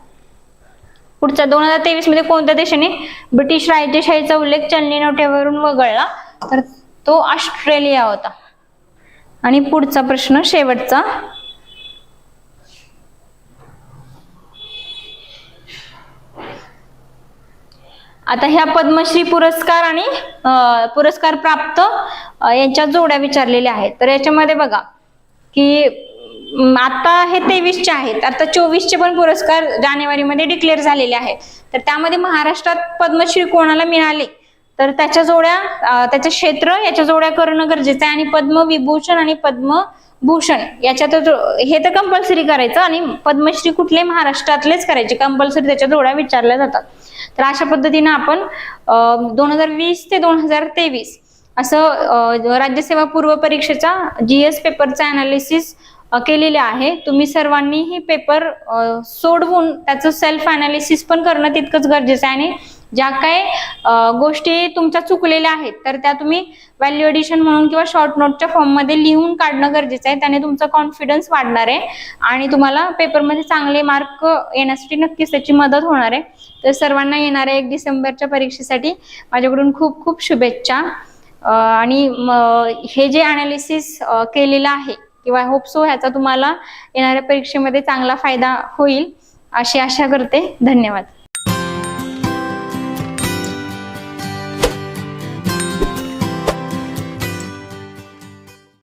पुढच्या 2023 मध्ये कोणत्या देशाने ब्रिटिश राजेशाहीचा उल्लेख चलनी नोटेवरून वगळला? तर तो ऑस्ट्रेलिया होता. आणि पुढचा प्रश्न शेवटचा, आता ह्या पद्मश्री पुरस्कार आणि पुरस्कार प्राप्त यांच्या जोड्या विचारलेल्या आहेत. तर याच्यामध्ये बघा की आता हे 23चे आहेत, आता 24चे पण पुरस्कार जानेवारीमध्ये डिक्लेअर झालेले आहेत. तर त्यामध्ये महाराष्ट्रात पद्मश्री कोणाला मिळाले तर त्याच्या जोड्या, त्याचे क्षेत्र याच्या जोड्या करणं गरजेचं आहे. आणि पद्मविभूषण आणि पद्मभूषण याच्यात हे तर कंपल्सरी करायचं, आणि पद्मश्री कुठले महाराष्ट्रातलेच करायचे, कंपल्सरी त्याच्या जोड्या विचारल्या जातात. तर अशा पद्धतीने आपण 2020 ते 2023 असं राज्यसेवा पूर्व परीक्षेचा GS पेपरचा अनालिसिस केलेले आहे. तुम्ही सर्वांनी ही पेपर सोडवून त्याचं सेल्फ अनालिसिस पण करणं तितकंच गरजेचं आहे. आणि ज्या काही गोष्टी तुमच्या चुकलेल्या आहेत तर त्या तुम्ही व्हॅल्यू एडिशन म्हणून किंवा शॉर्ट नोटच्या फॉर्म मध्ये लिहून काढणं गरजेचं आहे. त्याने तुमचा कॉन्फिडन्स वाढणार आहे आणि तुम्हाला पेपरमध्ये चांगले मार्क येण्यासाठी नक्कीच त्याची मदत होणार आहे. तर सर्वांना येणाऱ्या 1 डिसेंबरच्या परीक्षेसाठी माझ्याकडून खूप खूप शुभेच्छा. आणि हे जे अनालिसिस केलेलं आहे किंवा होप सो ह्याचा तुम्हाला येणाऱ्या परीक्षेमध्ये चांगला फायदा होईल अशी आशा करते. धन्यवाद.